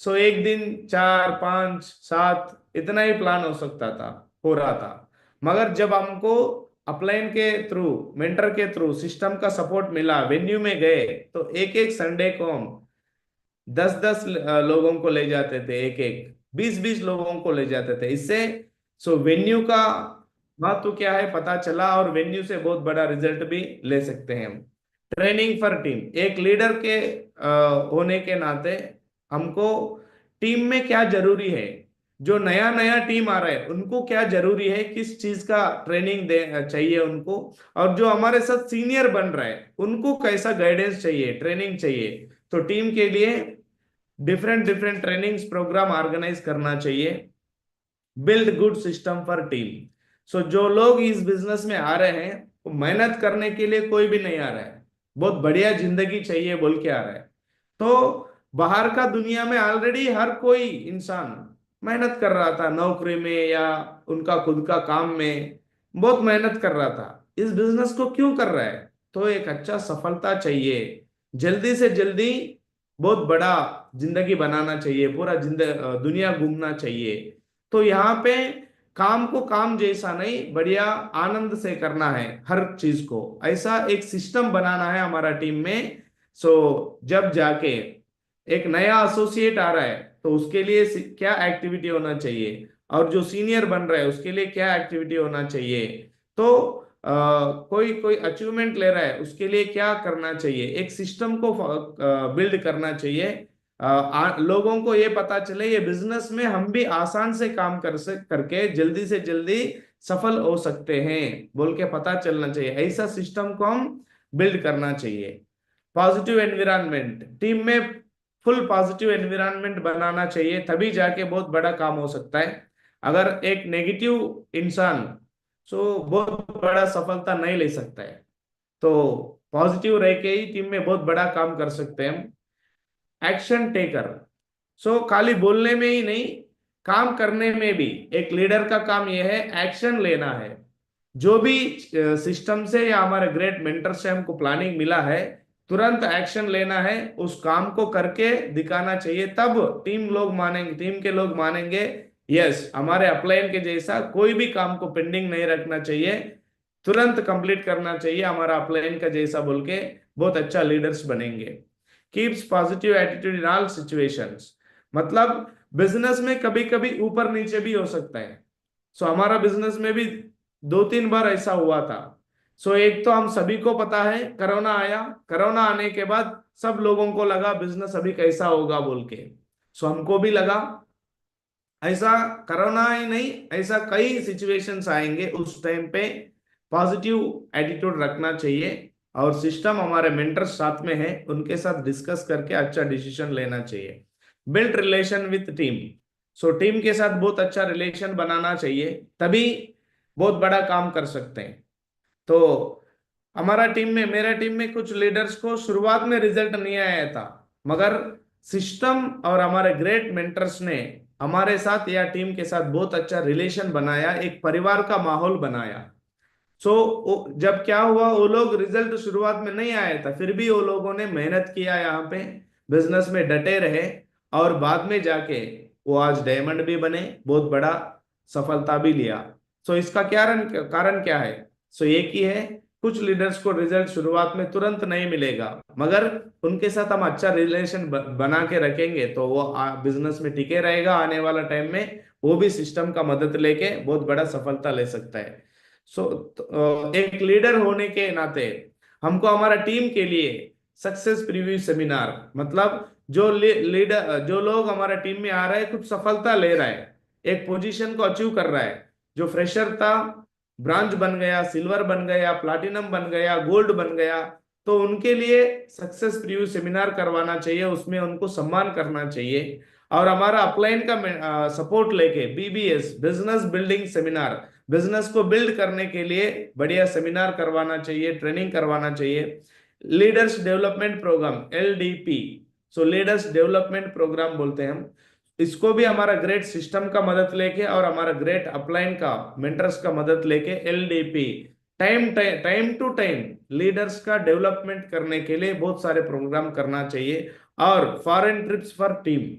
सो एक दिन 4 5 7 इतना ही प्लान हो सकता था, हो रहा था। मगर जब हमको अपलाइन के थ्रू, मेंटर के थ्रू सिस्टम का सपोर्ट मिला, वेन्यू में गए, तो एक एक संडे को हम 10 10 लोगों को ले जाते थे, एक एक 20 20 लोगों को ले जाते थे। इससे सो वेन्यू का महत्व क्या है पता चला, और वेन्यू से बहुत बड़ा रिजल्ट भी ले सकते हैं हम। ट्रेनिंग फॉर टीम, एक लीडर के होने के नाते हमको टीम में क्या जरूरी है, जो नया नया टीम आ रहा है उनको क्या जरूरी है, किस चीज का ट्रेनिंग दे चाहिए उनको, और जो हमारे साथ सीनियर बन रहा है उनको कैसा गाइडेंस चाहिए, ट्रेनिंग चाहिए। तो टीम के लिए different different trainings program organize करना चाहिए। Build good system for team, so जो लोग इस बिजनेस में आ रहे हैं वो मेहनत करने के लिए कोई भी नहीं आ रहा है, बहुत बढ़िया जिंदगी चाहिए बोल के आ रहा है। तो बाहर का दुनिया में ऑलरेडी हर कोई इंसान मेहनत कर रहा था, नौकरी में या उनका खुद का काम में बहुत मेहनत कर रहा था। इस बिजनेस को क्यों कर रहा है? तो एक अच्छा सफलता चाहिए, जल्दी से जल्दी बहुत बड़ा जिंदगी बनाना चाहिए, पूरा दुनिया घूमना चाहिए। तो यहाँ पे काम को काम जैसा नहीं, बढ़िया आनंद से करना है हर चीज को, ऐसा एक सिस्टम बनाना है हमारा टीम में। सो जब जाके एक नया एसोसिएट आ रहा है तो उसके लिए क्या एक्टिविटी होना चाहिए, और जो सीनियर बन रहा है उसके लिए क्या एक्टिविटी होना चाहिए, तो कोई कोई अचीवमेंट ले रहा है उसके लिए क्या करना चाहिए, एक सिस्टम को बिल्ड करना चाहिए। लोगों को ये पता चले ये बिजनेस में हम भी आसान से काम करके जल्दी से जल्दी सफल हो सकते हैं बोल के पता चलना चाहिए। ऐसा सिस्टम को हम बिल्ड करना चाहिए। पॉजिटिव एनवायरनमेंट, टीम में फुल पॉजिटिव एनवायरनमेंट बनाना चाहिए, तभी जाके बहुत बड़ा काम हो सकता है। अगर एक नेगेटिव इंसान, सो बहुत बड़ा सफलता नहीं ले सकता है। तो पॉजिटिव रह के ही टीम में बहुत बड़ा काम कर सकते हैं हम। एक्शन टेकर, सो खाली बोलने में ही नहीं, काम करने में भी एक लीडर का काम यह है एक्शन लेना है। जो भी सिस्टम से या हमारे ग्रेट मेंटर से हमको प्लानिंग मिला है, तुरंत एक्शन लेना है, उस काम को करके दिखाना चाहिए। तब टीम लोग मानेंगे, टीम के लोग मानेंगे यस, हमारे अपलाइन के जैसा कोई भी काम को पेंडिंग नहीं रखना चाहिए, तुरंत कंप्लीट करना चाहिए हमारा अपलाइन का जैसा बोल के बहुत अच्छा लीडर्स बनेंगे। Keeps positive attitude in all situations, मतलब बिजनेस में कभी कभी ऊपर नीचे भी हो सकता है। सो हमारा बिजनेस में भी 2-3 बार ऐसा हुआ था। सो एक तो हम सभी को पता है कोरोना आया, कोरोना आने के बाद सब लोगों को लगा बिजनेस अभी कैसा होगा बोल के। सो हमको भी लगा ऐसा, कोरोना ही नहीं ऐसा कई सिचुएशंस आएंगे, उस टाइम पे पॉजिटिव एटीट्यूड रखना चाहिए। और सिस्टम हमारे मेंटर्स साथ में है, उनके साथ डिस्कस करके अच्छा डिसीजन लेना चाहिए। Build relation with team, so team के साथ बहुत अच्छा रिलेशन बनाना चाहिए, तभी बहुत बड़ा काम कर सकते हैं। तो हमारा टीम में, मेरा टीम में कुछ लीडर्स को शुरुआत में रिजल्ट नहीं आया था, मगर सिस्टम और हमारे ग्रेट मेंटर्स ने हमारे साथ या टीम के साथ बहुत अच्छा रिलेशन बनाया, एक परिवार का माहौल बनाया। सो जब क्या हुआ, वो लोग रिजल्ट शुरुआत में नहीं आया था, फिर भी वो लोगों ने मेहनत किया, यहाँ पे बिजनेस में डटे रहे, और बाद में जाके वो आज डायमंड भी बने, बहुत बड़ा सफलता भी लिया। सो इसका कारण कारण क्या है? सो एक ही है, कुछ लीडर्स को रिजल्ट शुरुआत में तुरंत नहीं मिलेगा, मगर उनके साथ हम अच्छा रिलेशन बना के रखेंगे तो वो बिजनेस में टिके रहेगा, आने वाला टाइम में वो भी सिस्टम का मदद लेके बहुत बड़ा सफलता ले सकता है। सो एक लीडर होने के नाते हमको हमारा टीम के लिए सक्सेस प्रीव्यू सेमिनार, मतलब जो लीडर, जो लोग हमारा टीम में आ रहा है कुछ सफलता ले रहा है, एक पोजीशन को अचीव कर रहा है, जो फ्रेशर था ब्रांच बन गया, सिल्वर बन गया, प्लाटिनम बन गया, गोल्ड बन गया, तो उनके लिए सक्सेस प्रीव्यू सेमिनार करवाना चाहिए, उसमें उनको सम्मान करना चाहिए। और हमारा अपलाइन का सपोर्ट लेके BBS, business building seminar, business को बिल्ड करने के लिए बढ़िया सेमिनार करवाना चाहिए, ट्रेनिंग करवाना चाहिए। लीडर्स डेवलपमेंट प्रोग्राम एलडीपी, सो लीडर्स डेवलपमेंट प्रोग्राम बोलते हैं हम, इसको भी हमारा ग्रेट सिस्टम का मदद लेके और हमारा ग्रेट अपलाइन का मेंटर्स का मदद लेके LDP, time to time leaders का डेवलपमेंट करने के लिए बहुत सारे प्रोग्राम करना चाहिए। और foreign trips for team,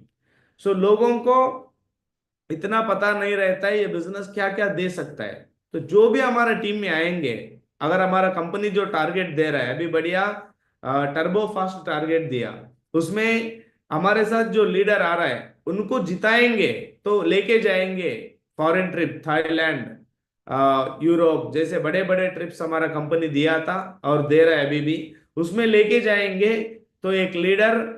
so लोगों को इतना पता नहीं रहता है ये बिजनेस क्या क्या दे सकता है, तो जो भी हमारा टीम में आएंगे, अगर हमारा कंपनी जो टारगेट दे रहा है, अभी बढ़िया टर्बो फास्ट टारगेट दिया, उसमें हमारे साथ जो लीडर आ रहा है उनको जिताएंगे, तो लेके जाएंगे फॉरेन ट्रिप, थाईलैंड, यूरोप जैसे बड़े बड़े ट्रिप्स हमारा कंपनी दिया था और दे रहा है अभी भी, उसमें लेके जाएंगे। तो एक लीडर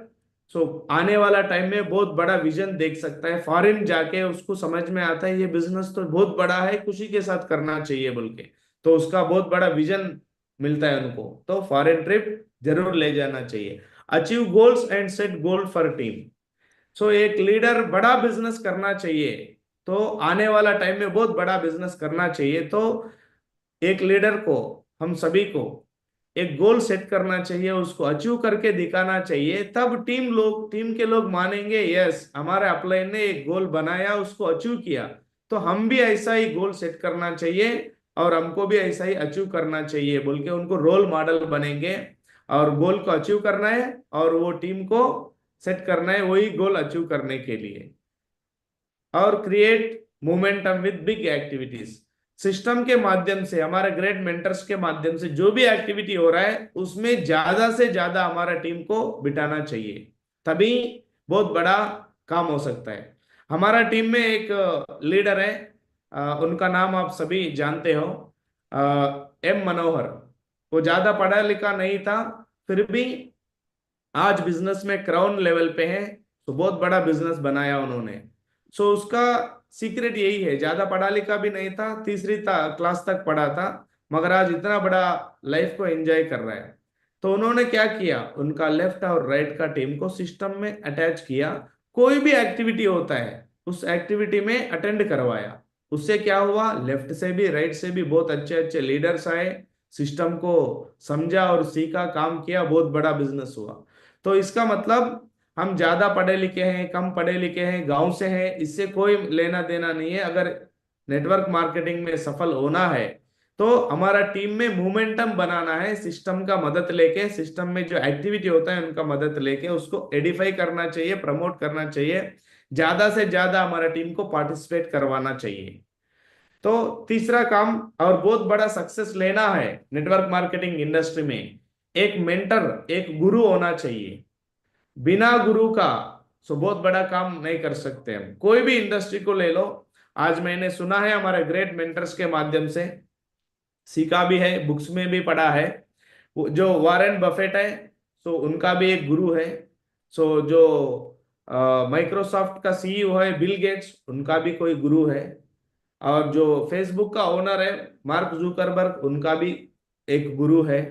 आने वाला टाइम में बहुत बड़ा विजन देख सकता है, फॉरेन जाके उसको समझ में आता है ये बिजनेस तो बहुत बड़ा है, खुशी के साथ करना चाहिए बोल के, तो उसका बहुत बड़ा विजन मिलता है उनको, तो फॉरेन ट्रिप जरूर ले जाना चाहिए। Achieve goals and set goal for team, एक लीडर बड़ा बिजनेस करना चाहिए, तो आने वाला टाइम में बहुत बड़ा बिजनेस करना चाहिए, तो एक लीडर को, हम सभी को एक गोल सेट करना चाहिए, उसको अचीव करके दिखाना चाहिए, तब टीम के लोग मानेंगे यस, हमारे अपलाइन ने एक गोल बनाया, उसको अचीव किया, तो हम भी ऐसा ही गोल सेट करना चाहिए और हमको भी ऐसा ही अचीव करना चाहिए बोल के उनको रोल मॉडल बनेंगे। और गोल को अचीव करना है और वो टीम को सेट करना है वही गोल अचीव करने के लिए। और create momentum with big activities, system के माध्यम से, हमारे ग्रेट मेंटर्स के माध्यम से जो भी एक्टिविटी हो रहा है उसमें ज्यादा से ज्यादा हमारा टीम को बिठाना चाहिए, तभी बहुत बड़ा काम हो सकता है। हमारा टीम में एक लीडर है, उनका नाम आप सभी जानते हो, एम मनोहर। वो ज्यादा पढ़ा लिखा नहीं था, फिर भी आज बिजनेस में क्राउन लेवल पे है, तो बहुत बड़ा बिजनेस बनाया उन्होंने। उसका सीक्रेट यही है, ज्यादा पढ़ा लिखा भी नहीं था, तीसरी क्लास तक पढ़ा था, मगर आज इतना बड़ा लाइफ को एंजॉय कर रहा है। तो उन्होंने क्या किया, उनका लेफ्ट और राइट का टीम को सिस्टम में अटैच किया, कोई भी एक्टिविटी होता है उस एक्टिविटी में अटेंड करवाया। उससे क्या हुआ, लेफ्ट से भी राइट से भी बहुत अच्छे अच्छे लीडर्स आए, सिस्टम को समझा और सीखा, काम किया, बहुत बड़ा बिजनेस हुआ। तो इसका मतलब हम ज्यादा पढ़े लिखे हैं, कम पढ़े लिखे हैं, गांव से हैं, इससे कोई लेना देना नहीं है। अगर नेटवर्क मार्केटिंग में सफल होना है तो हमारा टीम में मोमेंटम बनाना है, सिस्टम का मदद लेके, सिस्टम में जो एक्टिविटी होता है उनका मदद लेके उसको एडिफाई करना चाहिए, प्रमोट करना चाहिए, ज्यादा से ज्यादा हमारा टीम को पार्टिसिपेट करवाना चाहिए। तो तीसरा काम और बहुत बड़ा सक्सेस लेना है नेटवर्क मार्केटिंग इंडस्ट्री में, एक मेंटर, एक गुरु होना चाहिए। बिना गुरु का सो बहुत बड़ा काम नहीं कर सकते हम। कोई भी इंडस्ट्री को ले लो, आज मैंने सुना है हमारे ग्रेट मेंटर्स के माध्यम से, सीखा भी है, बुक्स में भी पढ़ा है। जो वारेन बफेट है, सो उनका भी एक गुरु है। सो जो माइक्रोसॉफ्ट का सीईओ है बिल गेट्स, उनका भी कोई गुरु है। और जो फेसबुक का ओनर है मार्क जुकरबर्ग, उनका भी एक गुरु है।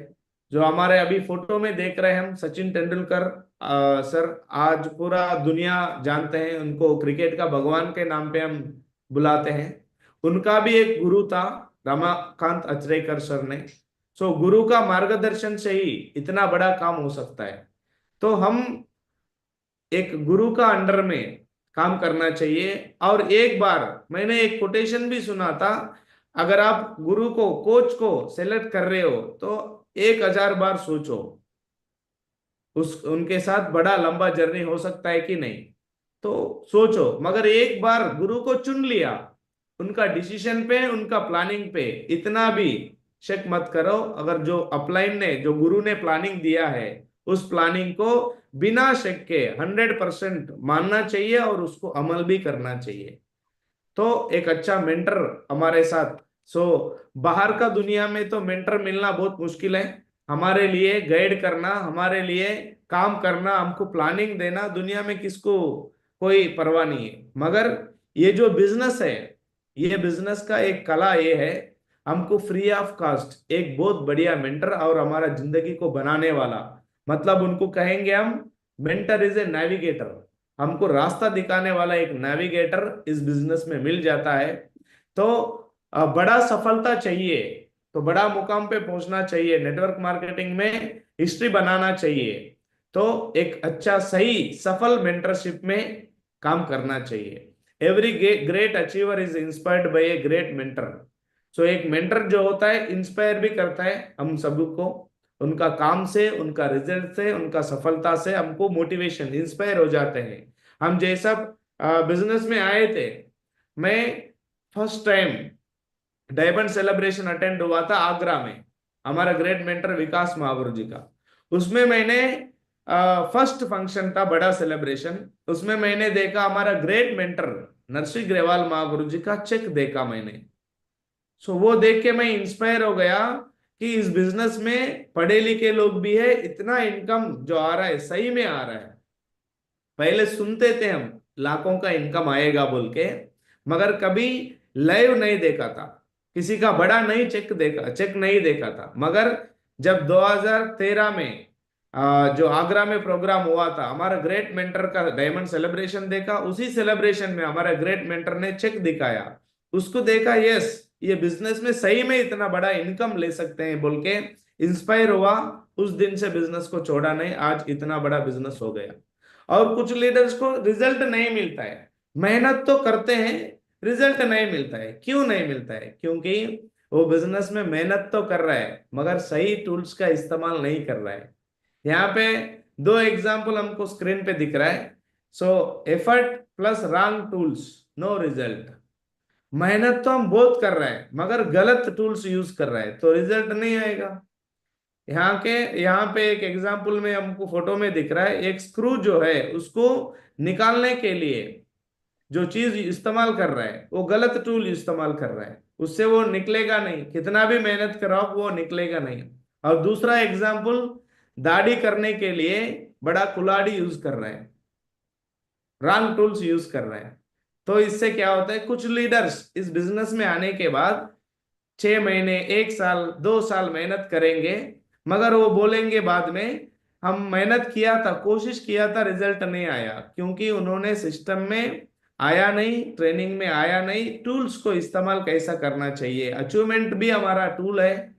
जो हमारे अभी फोटो में देख रहे हैं हम, सचिन तेंदुलकर सर, आज पूरा दुनिया जानते हैं उनको, क्रिकेट का भगवान के नाम पे हम बुलाते हैं। उनका भी एक गुरु था, रमाकांत अचरेकर सर ने। सो गुरु का मार्गदर्शन से ही इतना बड़ा काम हो सकता है। तो हम एक गुरु का अंडर में काम करना चाहिए। और एक बार मैंने एक कोटेशन भी सुना था, अगर आप गुरु को, कोच को सेलेक्ट कर रहे हो तो 1,000 बार सोचो, उस उनके साथ बड़ा लंबा जर्नी हो सकता है कि नहीं। तो सोचो, मगर एक बार गुरु को चुन लिया, उनका डिसीजन पे, उनका प्लानिंग पे इतना भी शक मत करो। अगर जो अपलाइन ने, जो गुरु ने प्लानिंग दिया है, उस प्लानिंग को बिना शक के 100% मानना चाहिए और उसको अमल भी करना चाहिए। तो एक अच्छा मेंटर हमारे साथ, सो बाहर का दुनिया में तो मेंटर मिलना बहुत मुश्किल है। हमारे लिए गाइड करना, हमारे लिए काम करना, हमको प्लानिंग देना, दुनिया में किसको कोई परवाह नहीं है। मगर ये जो बिजनेस है, ये बिजनेस का एक कला ये है, हमको फ्री ऑफ कॉस्ट एक बहुत बढ़िया मेंटर और हमारा जिंदगी को बनाने वाला, मतलब उनको कहेंगे हम, मेंटर इज ए नेविगेटर, हमको रास्ता दिखाने वाला एक नेविगेटर इस बिजनेस में मिल जाता है। तो बड़ा सफलता चाहिए तो बड़ा मुकाम पे पहुंचना चाहिए, नेटवर्क मार्केटिंग में हिस्ट्री बनाना चाहिए, तो एक अच्छा सही सफल मेंटरशिप में काम करना चाहिए। Every great achiever is inspired by a great mentor. So एक मेंटर जो होता है इंस्पायर भी करता है हम सबको, उनका काम से, उनका रिजल्ट से, उनका सफलता से हमको मोटिवेशन, इंस्पायर हो जाते हैं। हम जैसा बिजनेस में आए थे, मैं first time diamond celebration attend हुआ था आगरा में, हमारा ग्रेट मेंटर विकास महागुरु जी का। उसमें मैंने फर्स्ट फंक्शन था, बड़ा सेलिब्रेशन, उसमें मैंने देखा हमारा ग्रेट मेंटर नरसिंह ग्रेवाल महागुरु जी का चेक देखा मैंने। सो वो देख के मैं इंस्पायर हो गया कि इस बिजनेस में पढ़े लिखे लोग भी है, इतना इनकम जो आ रहा है सही में आ रहा है। पहले सुनते थे हम लाखों का इनकम आएगा बोल के, मगर कभी लाइव नहीं देखा था, किसी का बड़ा नहीं चेक देखा, चेक नहीं देखा था। मगर जब 2013 में जो आगरा में प्रोग्राम हुआ था, हमारा ग्रेट मेंटर का डायमंड सेलिब्रेशन देखा, उसी सेलिब्रेशन में हमारा ग्रेट मेंटर ने चेक दिखाया, उसको देखा, यस ये बिजनेस में सही में इतना बड़ा इनकम ले सकते हैं बोल के इंस्पायर हुआ। उस दिन से बिजनेस को छोड़ा नहीं, आज इतना बड़ा बिजनेस हो गया। और कुछ लीडर्स को रिजल्ट नहीं मिलता है, मेहनत तो करते हैं, रिजल्ट नहीं मिलता है। क्यों नहीं मिलता है? क्योंकि वो बिजनेस में मेहनत तो कर रहा है मगर सही टूल्स का इस्तेमाल नहीं कर रहा है। यहाँ पे दो एग्जाम्पल हमको स्क्रीन पे दिख रहा है। So effort plus wrong tools, no result. मेहनत तो हम बहुत कर रहे हैं मगर गलत टूल्स यूज कर रहे हैं तो रिजल्ट नहीं आएगा। यहाँ पे एक एग्जांपल में हमको फोटो में दिख रहा है, एक स्क्रू जो है उसको निकालने के लिए जो चीज इस्तेमाल कर रहा है वो गलत टूल इस्तेमाल कर रहा है, उससे वो निकलेगा नहीं, कितना भी मेहनत कराओ वो निकलेगा नहीं। और दूसरा एग्जांपल, दाढ़ी करने के लिए बड़ा कुल्हाड़ी यूज कर रहा है, रॉन्ग टूल्स यूज कर रहा है। तो इससे क्या होता है, कुछ लीडर्स इस बिजनेस में आने के बाद 6 महीने, 1 साल, 2 साल मेहनत करेंगे, मगर वो बोलेंगे बाद में हम मेहनत किया था, कोशिश किया था, रिजल्ट नहीं आया, क्योंकि उन्होंने सिस्टम में आया नहीं, ट्रेनिंग में आया नहीं, टूल्स को इस्तेमाल कैसा करना चाहिए। अचीवमेंट भी हमारा टूल है,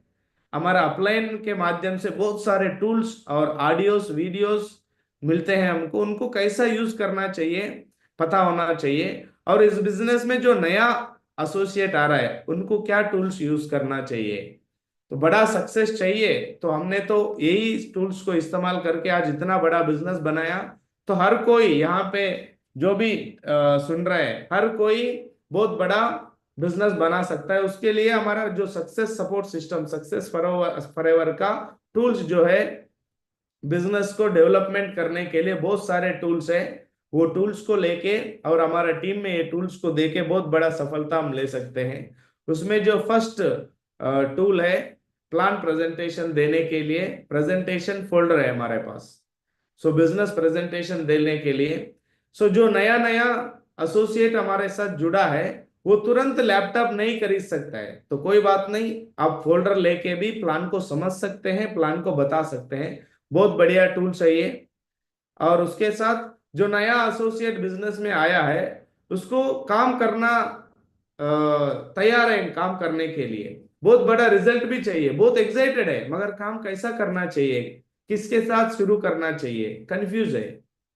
हमारा अपलाइन के माध्यम से बहुत सारे टूल्स और ऑडियोस, वीडियोस मिलते हैं हमको, उनको कैसा यूज करना चाहिए पता होना चाहिए। और इस बिजनेस में जो नया एसोसिएट आ रहा है उनको क्या टूल्स यूज करना चाहिए। तो बड़ा सक्सेस चाहिए तो हमने तो यही टूल्स को इस्तेमाल करके आज इतना बड़ा बिजनेस बनाया। तो हर कोई यहाँ पे जो भी सुन रहा है, हर कोई बहुत बड़ा बिजनेस बना सकता है। उसके लिए हमारा जो success support system, success forever का टूल्स जो है, बिजनेस को डेवलपमेंट करने के लिए बहुत सारे टूल्स है। वो टूल्स को लेके और हमारा टीम में ये टूल्स को देके बहुत बड़ा सफलता हम ले सकते हैं। उसमें जो फर्स्ट टूल है, प्लान प्रेजेंटेशन देने के लिए प्रेजेंटेशन फोल्डर है हमारे पास। सो बिजनेस प्रेजेंटेशन देने के लिए, सो जो नया नया एसोसिएट हमारे साथ जुड़ा है वो तुरंत लैपटॉप नहीं खरीद सकता है, तो कोई बात नहीं, आप फोल्डर लेके भी प्लान को समझ सकते हैं, प्लान को बता सकते हैं। बहुत बढ़िया टूल्स है ये। और उसके साथ जो नया एसोसिएट बिजनेस में आया है उसको काम करना तैयार है काम करने के लिए, बहुत बड़ा रिजल्ट भी चाहिए, बहुत एक्साइटेड है, मगर काम कैसा करना चाहिए, किसके साथ शुरू करना चाहिए, कंफ्यूज है।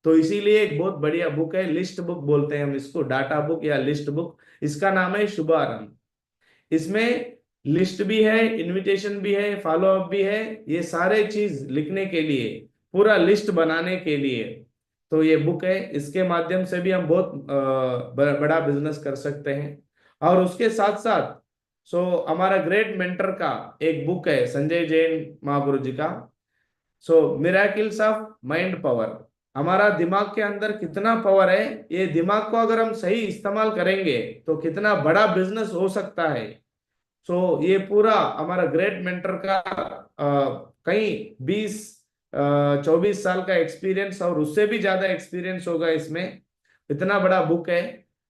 तो इसीलिए एक बहुत बढ़िया बुक है, लिस्ट बुक बोलते हैं हम इसको, डाटा बुक या लिस्ट बुक, इसका नाम है शुभारंभ। इसमें लिस्ट भी है, इनविटेशन भी है, फॉलो अप भी है, ये सारे चीज लिखने के लिए, पूरा लिस्ट बनाने के लिए। तो ये बुक है, इसके माध्यम से भी हम बहुत बड़ा बिजनेस कर सकते हैं। और उसके साथ साथ हमारा ग्रेट मेंटर का एक बुक है संजय जैन महागुरु जी का, मिराकिल्स ऑफ माइंड पावर। हमारा दिमाग के अंदर कितना पावर है, ये दिमाग को अगर हम सही इस्तेमाल करेंगे तो कितना बड़ा बिजनेस हो सकता है। ये पूरा हमारा ग्रेट मेंटर का कहीं 20 24 साल का एक्सपीरियंस और उससे भी ज्यादा एक्सपीरियंस होगा इसमें, इतना बड़ा बुक है।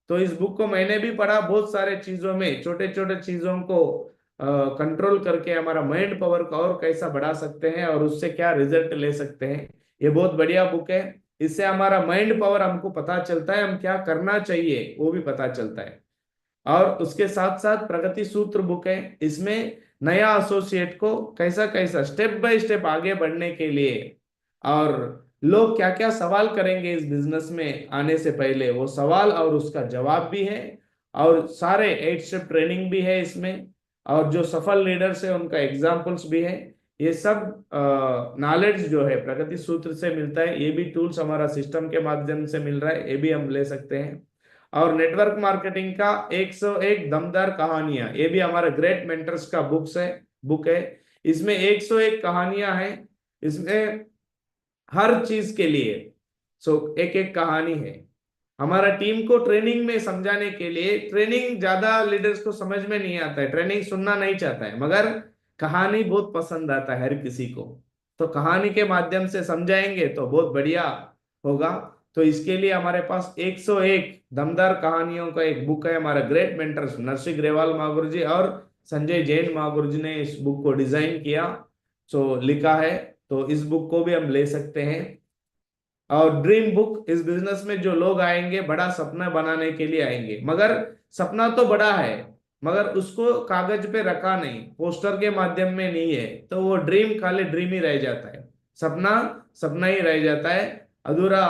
तो इस बुक को मैंने भी पढ़ा, बहुत सारे चीजों में, छोटे छोटे चीजों को कंट्रोल करके हमारा माइंड पावर को और कैसा बढ़ा सकते हैं और उससे क्या रिजल्ट ले सकते हैं। ये बहुत बढ़िया बुक है। इससे हमारा माइंड पावर हमको पता चलता है, हम क्या करना चाहिए वो भी पता चलता है। और उसके साथ साथ प्रगति सूत्र बुक है, इसमें नया एसोसिएट को कैसा कैसा स्टेप बाय स्टेप आगे बढ़ने के लिए, और लोग क्या क्या सवाल करेंगे इस बिजनेस में आने से पहले, वो सवाल और उसका जवाब भी है। और सारे 8 स्टेप ट्रेनिंग भी है इसमें। और जो सफल लीडर्स है उनका एग्जाम्पल्स भी है। ये सब नॉलेज जो है प्रगति सूत्र से मिलता है, ये भी टूल्स हमारा सिस्टम के माध्यम से मिल रहा है, ये भी हम ले सकते हैं। और नेटवर्क मार्केटिंग का 101 दमदार कहानियां, ये भी हमारे ग्रेट मेंटर्स का बुक है। इसमें 101 कहानियां हैं, इसमें हर चीज के लिए एक एक कहानी है। हमारा टीम को ट्रेनिंग में समझाने के लिए, ट्रेनिंग ज्यादा लीडर्स को समझ में नहीं आता है, ट्रेनिंग सुनना नहीं चाहता है, मगर कहानी बहुत पसंद आता है हर किसी को। तो कहानी के माध्यम से समझाएंगे तो बहुत बढ़िया होगा। तो इसके लिए हमारे पास 101 दमदार कहानियों का एक बुक है, हमारा ग्रेट मेंटर्स नरसिंह ग्रेवाल महागुरु जी और संजय जैन महागुरु जी ने इस बुक को डिजाइन किया, लिखा है। तो इस बुक को भी हम ले सकते हैं। और ड्रीम बुक, इस बिजनेस में जो लोग आएंगे बड़ा सपना बनाने के लिए आएंगे, मगर सपना तो बड़ा है मगर उसको कागज पे रखा नहीं, पोस्टर के माध्यम में नहीं है, तो वो ड्रीम खाली ड्रीम ही रह जाता है, सपना सपना ही रह जाता है, अधूरा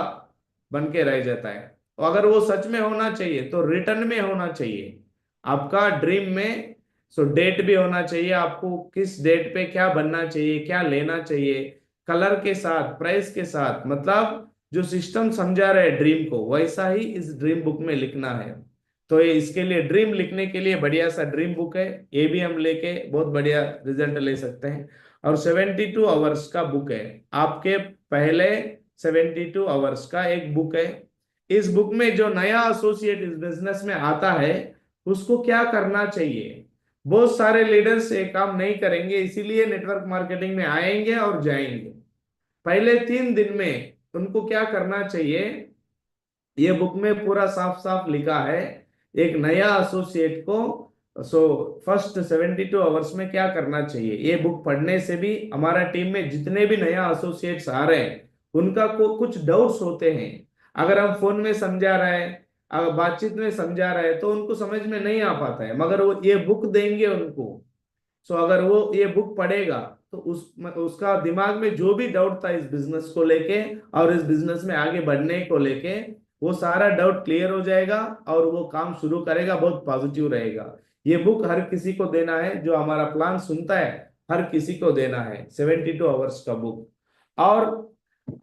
बन के रह जाता है। तो अगर वो सच में होना चाहिए तो रिटर्न में होना चाहिए आपका ड्रीम में। डेट भी होना चाहिए, आपको किस डेट पे क्या बनना चाहिए, क्या लेना चाहिए, कलर के साथ, प्राइस के साथ, मतलब जो सिस्टम समझा रहे ड्रीम को वैसा ही इस ड्रीम बुक में लिखना है। तो ये इसके लिए ड्रीम लिखने के लिए बढ़िया सा ड्रीम बुक है, ये भी हम लेके बहुत बढ़िया रिजल्ट ले सकते हैं। और 72 आवर्स का बुक है, आपके पहले 72 आवर्स का एक बुक है। इस बुक में जो नया एसोसिएट इस बिजनेस में आता है उसको क्या करना चाहिए, बहुत सारे लीडर्स ये काम नहीं करेंगे, इसीलिए नेटवर्क मार्केटिंग में आएंगे और जाएंगे। पहले 3 दिन में उनको क्या करना चाहिए, ये बुक में पूरा साफ साफ लिखा है। एक नया एसोसिएट को फर्स्ट 72 आवर्स में क्या करना चाहिए, ये बुक पढ़ने से भी हमारा टीम में जितने भी नया एसोसिएट्स आ रहे हैं उनका कुछ डाउट्स होते हैं। अगर हम फोन में समझा रहे हैं, अगर बातचीत में समझा रहे हैं तो उनको समझ में नहीं आ पाता है, मगर वो ये बुक देंगे उनको, अगर वो ये बुक पढ़ेगा तो उसका दिमाग में जो भी डाउट था इस बिजनेस को लेके और इस बिजनेस में आगे बढ़ने को लेके, वो सारा डाउट क्लियर हो जाएगा और वो काम शुरू करेगा, बहुत पॉजिटिव रहेगा। ये बुक हर किसी को देना है, जो हमारा प्लान सुनता है हर किसी को देना है, 72 आवर्स का बुक। और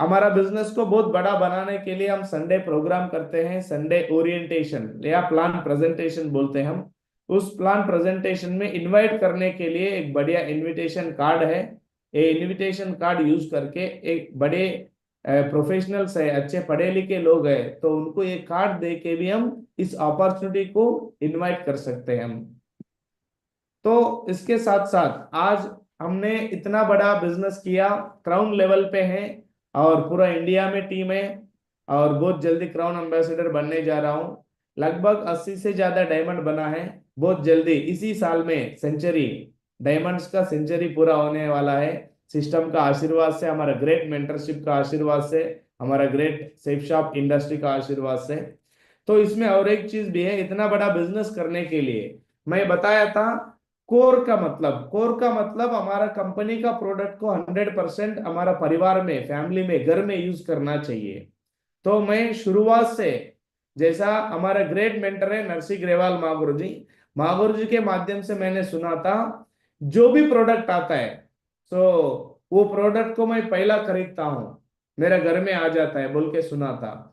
हमारा बिजनेस को बहुत बड़ा बनाने के लिए हम संडे प्रोग्राम करते हैं, संडे ओरिएंटेशन या प्लान प्रेजेंटेशन बोलते हैं हम। उस प्लान प्रेजेंटेशन में इनवाइट करने के लिए एक बढ़िया इनविटेशन कार्ड है। ये इनविटेशन कार्ड यूज करके एक बड़े प्रोफेशनल्स है, अच्छे पढ़े लिखे लोग हैं, तो उनको ये कार्ड दे के भी हम इस अपॉर्चुनिटी को इनवाइट कर सकते हैं हम। तो इसके साथ साथ आज हमने इतना बड़ा बिजनेस किया, क्राउन लेवल पे है और पूरा इंडिया में टीम है, और बहुत जल्दी क्राउन एम्बेसडर बनने जा रहा हूँ। लगभग 80 से ज्यादा डायमंड बना है। बहुत जल्दी इसी साल में सेंचुरी, डायमंड्स का सेंचुरी पूरा होने वाला है। सिस्टम का आशीर्वाद से, हमारा ग्रेट मेंटरशिप का आशीर्वाद से, हमारा ग्रेट सेफ शॉप इंडस्ट्री का आशीर्वाद से। तो इसमें और एक चीज भी है, इतना बड़ा बिजनेस करने के लिए मैं बताया था कोर का मतलब हमारा कंपनी का प्रोडक्ट को 100% हमारा परिवार में, फैमिली में, घर में यूज करना चाहिए। तो मैं शुरुआत से, जैसा हमारा ग्रेट मेंटर है नरसी ग्रेवाल मागुरु जी के माध्यम से मैंने सुना था, जो भी प्रोडक्ट आता है तो वो प्रोडक्ट को मैं पहला खरीदता हूँ, मेरे घर में आ जाता है बोल के सुना था।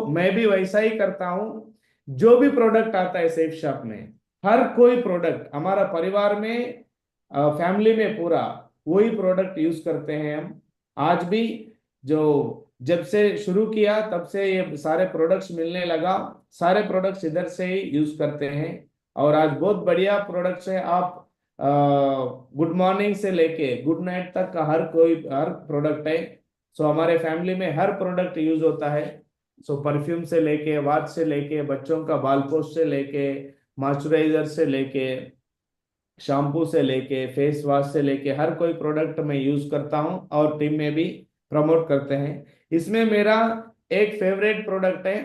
मैं भी वैसा ही करता हूँ। जो भी प्रोडक्ट आता है सेफ शॉप में, हर कोई प्रोडक्ट हमारा परिवार में, फैमिली में पूरा वही प्रोडक्ट यूज करते हैं हम आज भी। जो जब से शुरू किया तब से ये सारे प्रोडक्ट्स मिलने लगा, सारे प्रोडक्ट्स इधर से ही यूज करते हैं। और आज बहुत बढ़िया प्रोडक्ट्स है। आप गुड मॉर्निंग से लेके गुड नाइट तक का हर प्रोडक्ट है। हमारे फैमिली में हर प्रोडक्ट यूज होता है। परफ्यूम से लेके, वॉच से लेके, बच्चों का बाल पोस्ट से लेके, मॉइस्चराइजर से लेके, शैम्पू से लेके, फेस वॉश से लेके, हर कोई प्रोडक्ट मैं यूज करता हूं और टीम में भी प्रमोट करते हैं। इसमें मेरा एक फेवरेट प्रोडक्ट है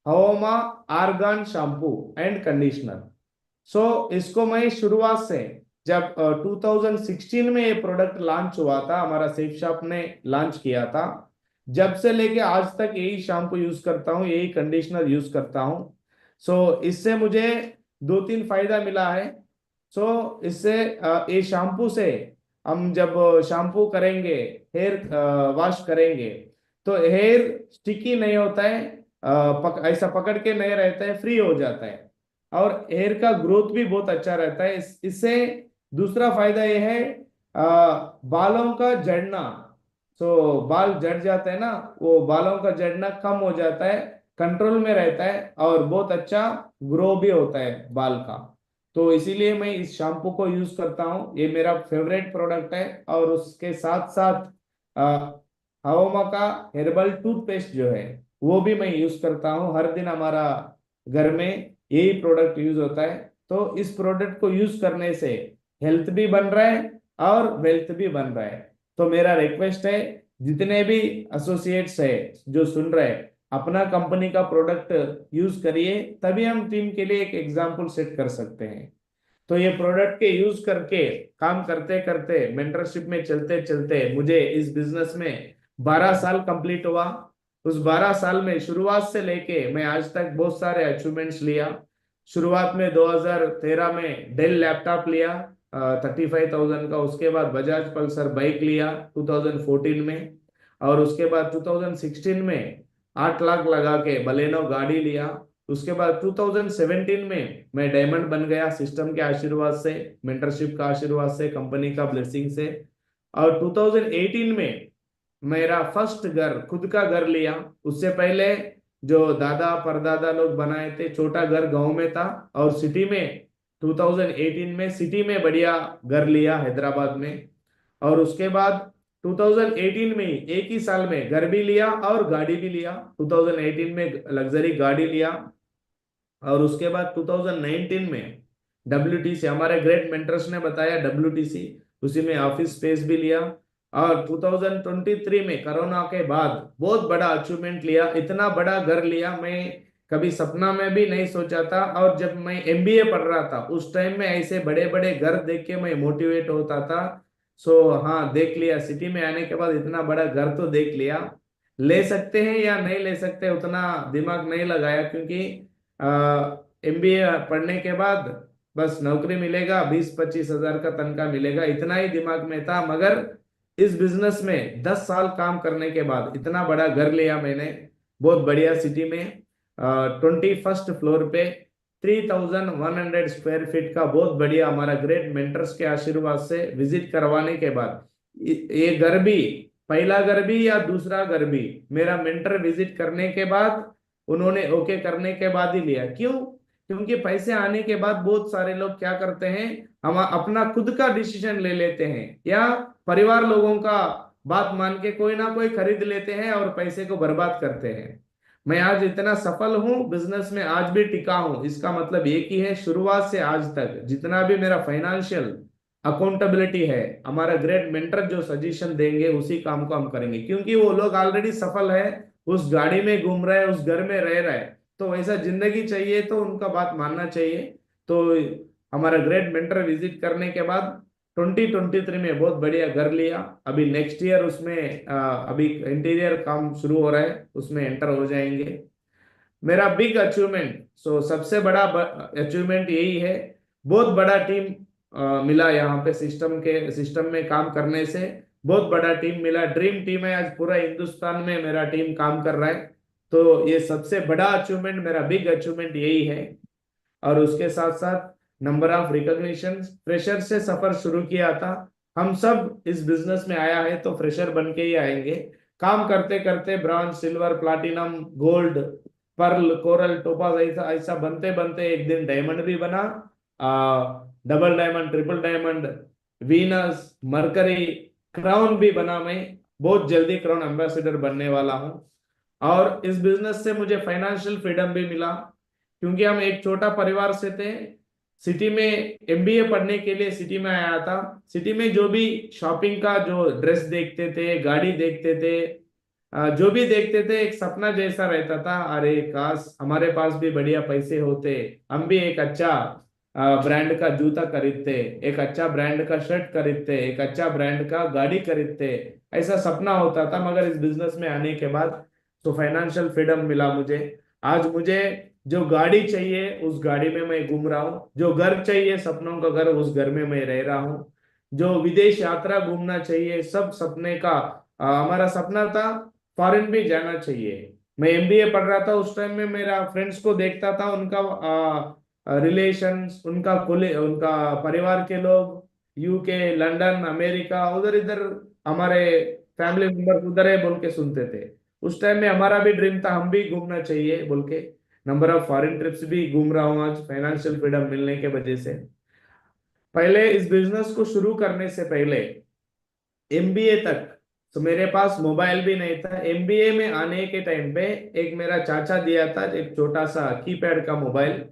हवोमा आर्गन शैम्पू एंड कंडीशनर। इसको मैं शुरुआत से, जब 2016 में ये प्रोडक्ट लॉन्च हुआ था, हमारा सेफ शॉप ने लॉन्च किया था, जब से लेके आज तक यही शैम्पू यूज करता हूँ, यही कंडीशनर यूज करता हूँ। इससे मुझे दो तीन फायदा मिला है। इससे ये शैम्पू से हम जब शैम्पू करेंगे, हेयर वॉश करेंगे, तो हेयर स्टिकी नहीं होता है, ऐसा पकड़ के नहीं रहता है, फ्री हो जाता है और हेयर का ग्रोथ भी बहुत अच्छा रहता है। इससे दूसरा फायदा यह है, बालों का झड़ना, बाल झड़ जाते हैं ना, वो बालों का झड़ना कम हो जाता है, कंट्रोल में रहता है और बहुत अच्छा ग्रो भी होता है बाल का। तो इसीलिए मैं इस शैम्पू को यूज करता हूँ, ये मेरा फेवरेट प्रोडक्ट है। और उसके साथ साथ हवोमा का हेर्बल टूथपेस्ट जो है वो भी मैं यूज करता हूँ। हर दिन हमारा घर में यही प्रोडक्ट यूज होता है। तो इस प्रोडक्ट को यूज करने से हेल्थ भी बन रहा है और वेल्थ भी बन रहा है। तो मेरा रिक्वेस्ट है, जितने भी एसोसिएट्स है जो सुन रहे हैं, अपना कंपनी का प्रोडक्ट यूज करिए, तभी हम टीम के लिए एक एग्जाम्पल सेट कर सकते हैं। तो ये प्रोडक्ट के यूज करके काम करते करते, मेंटरशिप में चलते चलते, मुझे इस बिजनेस में 12 साल कंप्लीट हुआ। उस 12 साल में शुरुआत से लेके मैं आज तक बहुत सारे अचीवमेंट्स लिया। शुरुआत में 2013 में डेल लैपटॉप लिया 35,000 का। उसके बाद बजाज पल्सर बाइक लिया 2014 में। और उसके बाद 2016 में 8 लाख लगा के बलेनो गाड़ी लिया। उसके बाद 2017 में मैं डायमंड बन गया, सिस्टम के आशीर्वाद से, मेंटरशिप का आशीर्वाद से, कंपनी का ब्लेसिंग से। और 2018 में मेरा फर्स्ट घर, खुद का घर लिया। उससे पहले जो दादा परदादा लोग बनाए थे, छोटा घर गांव में था। और सिटी में 2018 में सिटी में बढ़िया घर लिया हैदराबाद में। और उसके बाद 2018 में ही एक ही साल में घर भी लिया और गाड़ी भी लिया। 2018 में लग्जरी गाड़ी लिया। और उसके बाद 2019 में WTC, हमारे ग्रेट मेंटर्स ने बताया, WTC उसी में ऑफिस स्पेस भी लिया। और 2023 में कोरोना के बाद बहुत बड़ा अचीवमेंट लिया, इतना बड़ा घर लिया, मैं कभी सपना में भी नहीं सोचा था। और जब मैं MBA पढ़ रहा था उस टाइम में ऐसे बड़े बड़े घर देख के मैं मोटिवेट होता था। सो हाँ, देख लिया सिटी में आने के बाद इतना बड़ा घर तो देख लिया। ले सकते हैं या नहीं ले सकते उतना दिमाग नहीं लगाया, क्योंकि एमबीए पढ़ने के बाद बस नौकरी मिलेगा, 20-25 हजार का तनख्वाह मिलेगा, इतना ही दिमाग में था। मगर इस बिजनेस में 10 साल काम करने के बाद इतना बड़ा घर लिया मैंने, बहुत बढ़िया सिटी में, 21st फ्लोर पे, 3100 स्क्वायर फीट का बहुत बढ़िया, हमारा ग्रेट मेंटर्स के आशीर्वाद से विजिट करवाने के बाद, ये घर भी, पहला घर भी या दूसरा घर भी, मेरा मेंटर विजिट करने के बाद, उन्होंने ओके करने के बाद ही लिया। क्यों? क्योंकि पैसे आने के बाद बहुत सारे लोग क्या करते हैं, हम अपना खुद का डिसीजन ले लेते हैं, या परिवार लोगों का बात मान के कोई ना कोई खरीद लेते हैं और पैसे को बर्बाद करते हैं। मैं आज इतना सफल हूं बिजनेस में, आज भी टिका हूं, इसका मतलब एक ही है, शुरुआत से आज तक जितना भी मेरा फाइनेंशियल अकाउंटेबिलिटी है, हमारा ग्रेट मेंटर जो सजेशन देंगे उसी काम को हम करेंगे, क्योंकि वो लोग ऑलरेडी सफल है, उस गाड़ी में घूम रहे हैं, उस घर में रह रहे हैं, तो वैसा जिंदगी चाहिए तो उनका बात मानना चाहिए। तो हमारा ग्रेट मेंटर विजिट करने के बाद 2023 में बहुत बढ़िया घर लिया। अभी नेक्स्ट ईयर उसमें अभी इंटीरियर काम शुरू हो रहा है, उसमें एंटर हो जाएंगे। मेरा बिग अचीवमेंट, सो सबसे बड़ा अचीवमेंट यही है, बहुत बड़ा टीम मिला यहाँ पे, सिस्टम में काम करने से बहुत बड़ा टीम मिला, ड्रीम टीम है, आज पूरा हिंदुस्तान में मेरा टीम काम कर रहा है। तो ये सबसे बड़ा अचीवमेंट, मेरा बिग अचीवमेंट यही है। और उसके साथ साथ नंबर ऑफ रिकॉग्निशन, फ्रेशर से सफर शुरू किया था, हम सब इस बिजनेस में आया है तो फ्रेशर बन के ही आएंगे, काम करते करते bronze, silver, platinum, gold, pearl, coral, topaz, ऐसा ऐसा बनते बनते एक दिन डायमंड भी बना, double diamond, triple diamond, Venus, Mercury, crown भी बना। मैं बहुत जल्दी क्राउन एम्बेसडर बनने वाला हूँ। और इस बिजनेस से मुझे फाइनेंशियल फ्रीडम भी मिला, क्योंकि हम एक छोटा परिवार से थे, सिटी में एमबीए पढ़ने के लिए सिटी में आया था। सिटी में जो भी शॉपिंग का जो ड्रेस देखते थे, गाड़ी देखते थे, जो भी देखते थे, एक सपना जैसा रहता था, अरे काश हमारे पास भी बढ़िया पैसे होते, हम भी एक अच्छा ब्रांड का जूता खरीदते, एक अच्छा ब्रांड का शर्ट खरीदते, एक अच्छा ब्रांड का गाड़ी खरीदते, ऐसा सपना होता था। मगर इस बिजनेस में आने के बाद तो फाइनेंशियल फ्रीडम मिला मुझे। आज मुझे जो गाड़ी चाहिए उस गाड़ी में मैं घूम रहा हूँ, जो घर चाहिए सपनों का घर, उस घर में मैं रह रहा हूँ, जो विदेश यात्रा घूमना चाहिए, सब सपने का, हमारा सपना था फॉरेन भी जाना चाहिए। मैं एमबीए पढ़ रहा था उस टाइम में, मेरा फ्रेंड्स को देखता था, उनका रिलेशंस, उनका परिवार के लोग यूके, लंदन, अमेरिका, उधर इधर, हमारे फैमिली मेंबर उधर है बोल के सुनते थे। उस टाइम में हमारा भी ड्रीम था, हम भी घूमना चाहिए बोल के, नंबर ऑफ फॉरेन ट्रिप्स भी घूम रहा हूँ आज फाइनेंशियल फ्रीडम मिलने के वजह से। पहले इस बिजनेस को शुरू करने से पहले, एमबीए तक, तो मेरे पास मोबाइल भी नहीं था। एमबीए में आने के टाइम पे एक मेरा चाचा दिया था एक छोटा सा कीपैड का मोबाइल।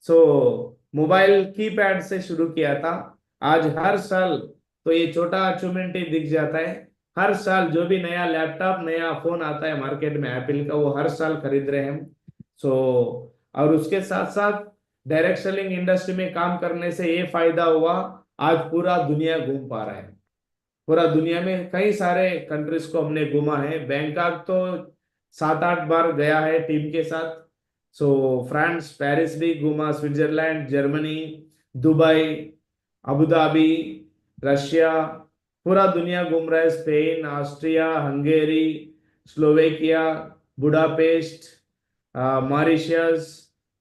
सो मोबाइल कीपैड से शुरू किया था। आज हर साल, तो ये छोटा अचीवमेंट ही दिख जाता है, हर साल जो भी नया लैपटॉप, नया फोन आता है मार्केट में एप्पल का, वो हर साल खरीद रहे हैं हम। सो और उसके साथ साथ डायरेक्ट सेलिंग इंडस्ट्री में काम करने से ये फायदा हुआ, आज पूरा दुनिया घूम पा रहा है। पूरा दुनिया में कई सारे कंट्रीज को हमने घूमा है, बैंकॉक तो 7-8 बार गया है टीम के साथ। सो फ्रांस, पेरिस भी घूमा, Switzerland, Germany, Dubai, Abu Dhabi, Russia, पूरा दुनिया घूम रहा है, Spain, Austria, Hungary, Slovakia, Budapest, Mauritius,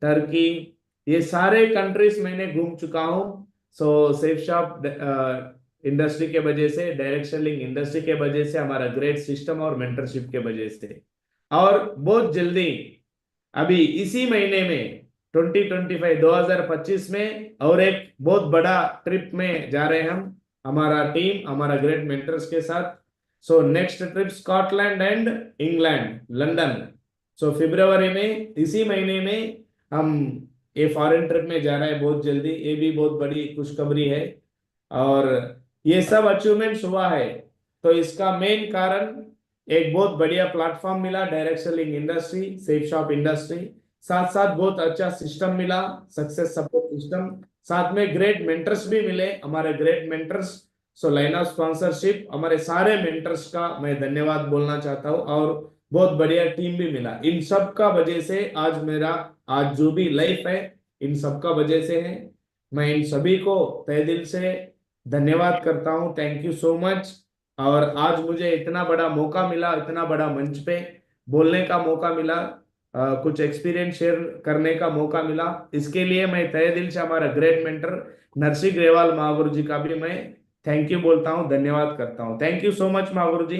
Turkey, ये सारे कंट्रीज मैंने घूम चुका हूँ। सो सेफ शॉप इंडस्ट्री के वजह से, डायरेक्ट सेलिंग इंडस्ट्री के वजह से, हमारा ग्रेट सिस्टम और मेंटरशिप के वजह से। और बहुत जल्दी अभी इसी महीने में 2025 में और एक बहुत बड़ा ट्रिप में जा रहे हैं हम, हमारा टीम, हमारा ग्रेट मेंटर्स के साथ। So next trip Scotland and England, London. So फरवरी में, इसी महीने में हम ये फॉरेन ट्रिप में जा रहे हैं बहुत जल्दी, ये भी बहुत बड़ी खुशखबरी है। और ये सब अचीवमेंट्स हुआ है तो इसका मेन कारण एक बहुत बढ़िया प्लेटफॉर्म मिला, direct selling industry, safe shop industry, साथ साथ बहुत अच्छा सिस्टम मिला, सक्सेस सपोर्ट सिस्टम, साथ में ग्रेट मेंटर्स भी मिले, हमारे great mentors so line of sponsorship हमारे सारे मेंटर्स का मैं धन्यवाद बोलना चाहता हूँ, और बहुत बढ़िया टीम भी मिला। इन सब का वजह से आज मेरा, आज जो भी लाइफ है, इन सब का वजह से है। मैं इन सभी को तहे दिल से धन्यवाद करता हूँ। Thank you so much. और आज मुझे इतना बड़ा मौका मिला, इतना बड़ा मंच पे बोलने का मौका मिला, कुछ एक्सपीरियंस शेयर करने का मौका मिला, इसके लिए मैं तहे दिल से हमारा ग्रेट मेंटर नरसिंह ग्रेवाल महागुरु जी का भी मैं थैंक यू बोलता हूँ, धन्यवाद करता हूँ। Thank you so much Mahaguru ji.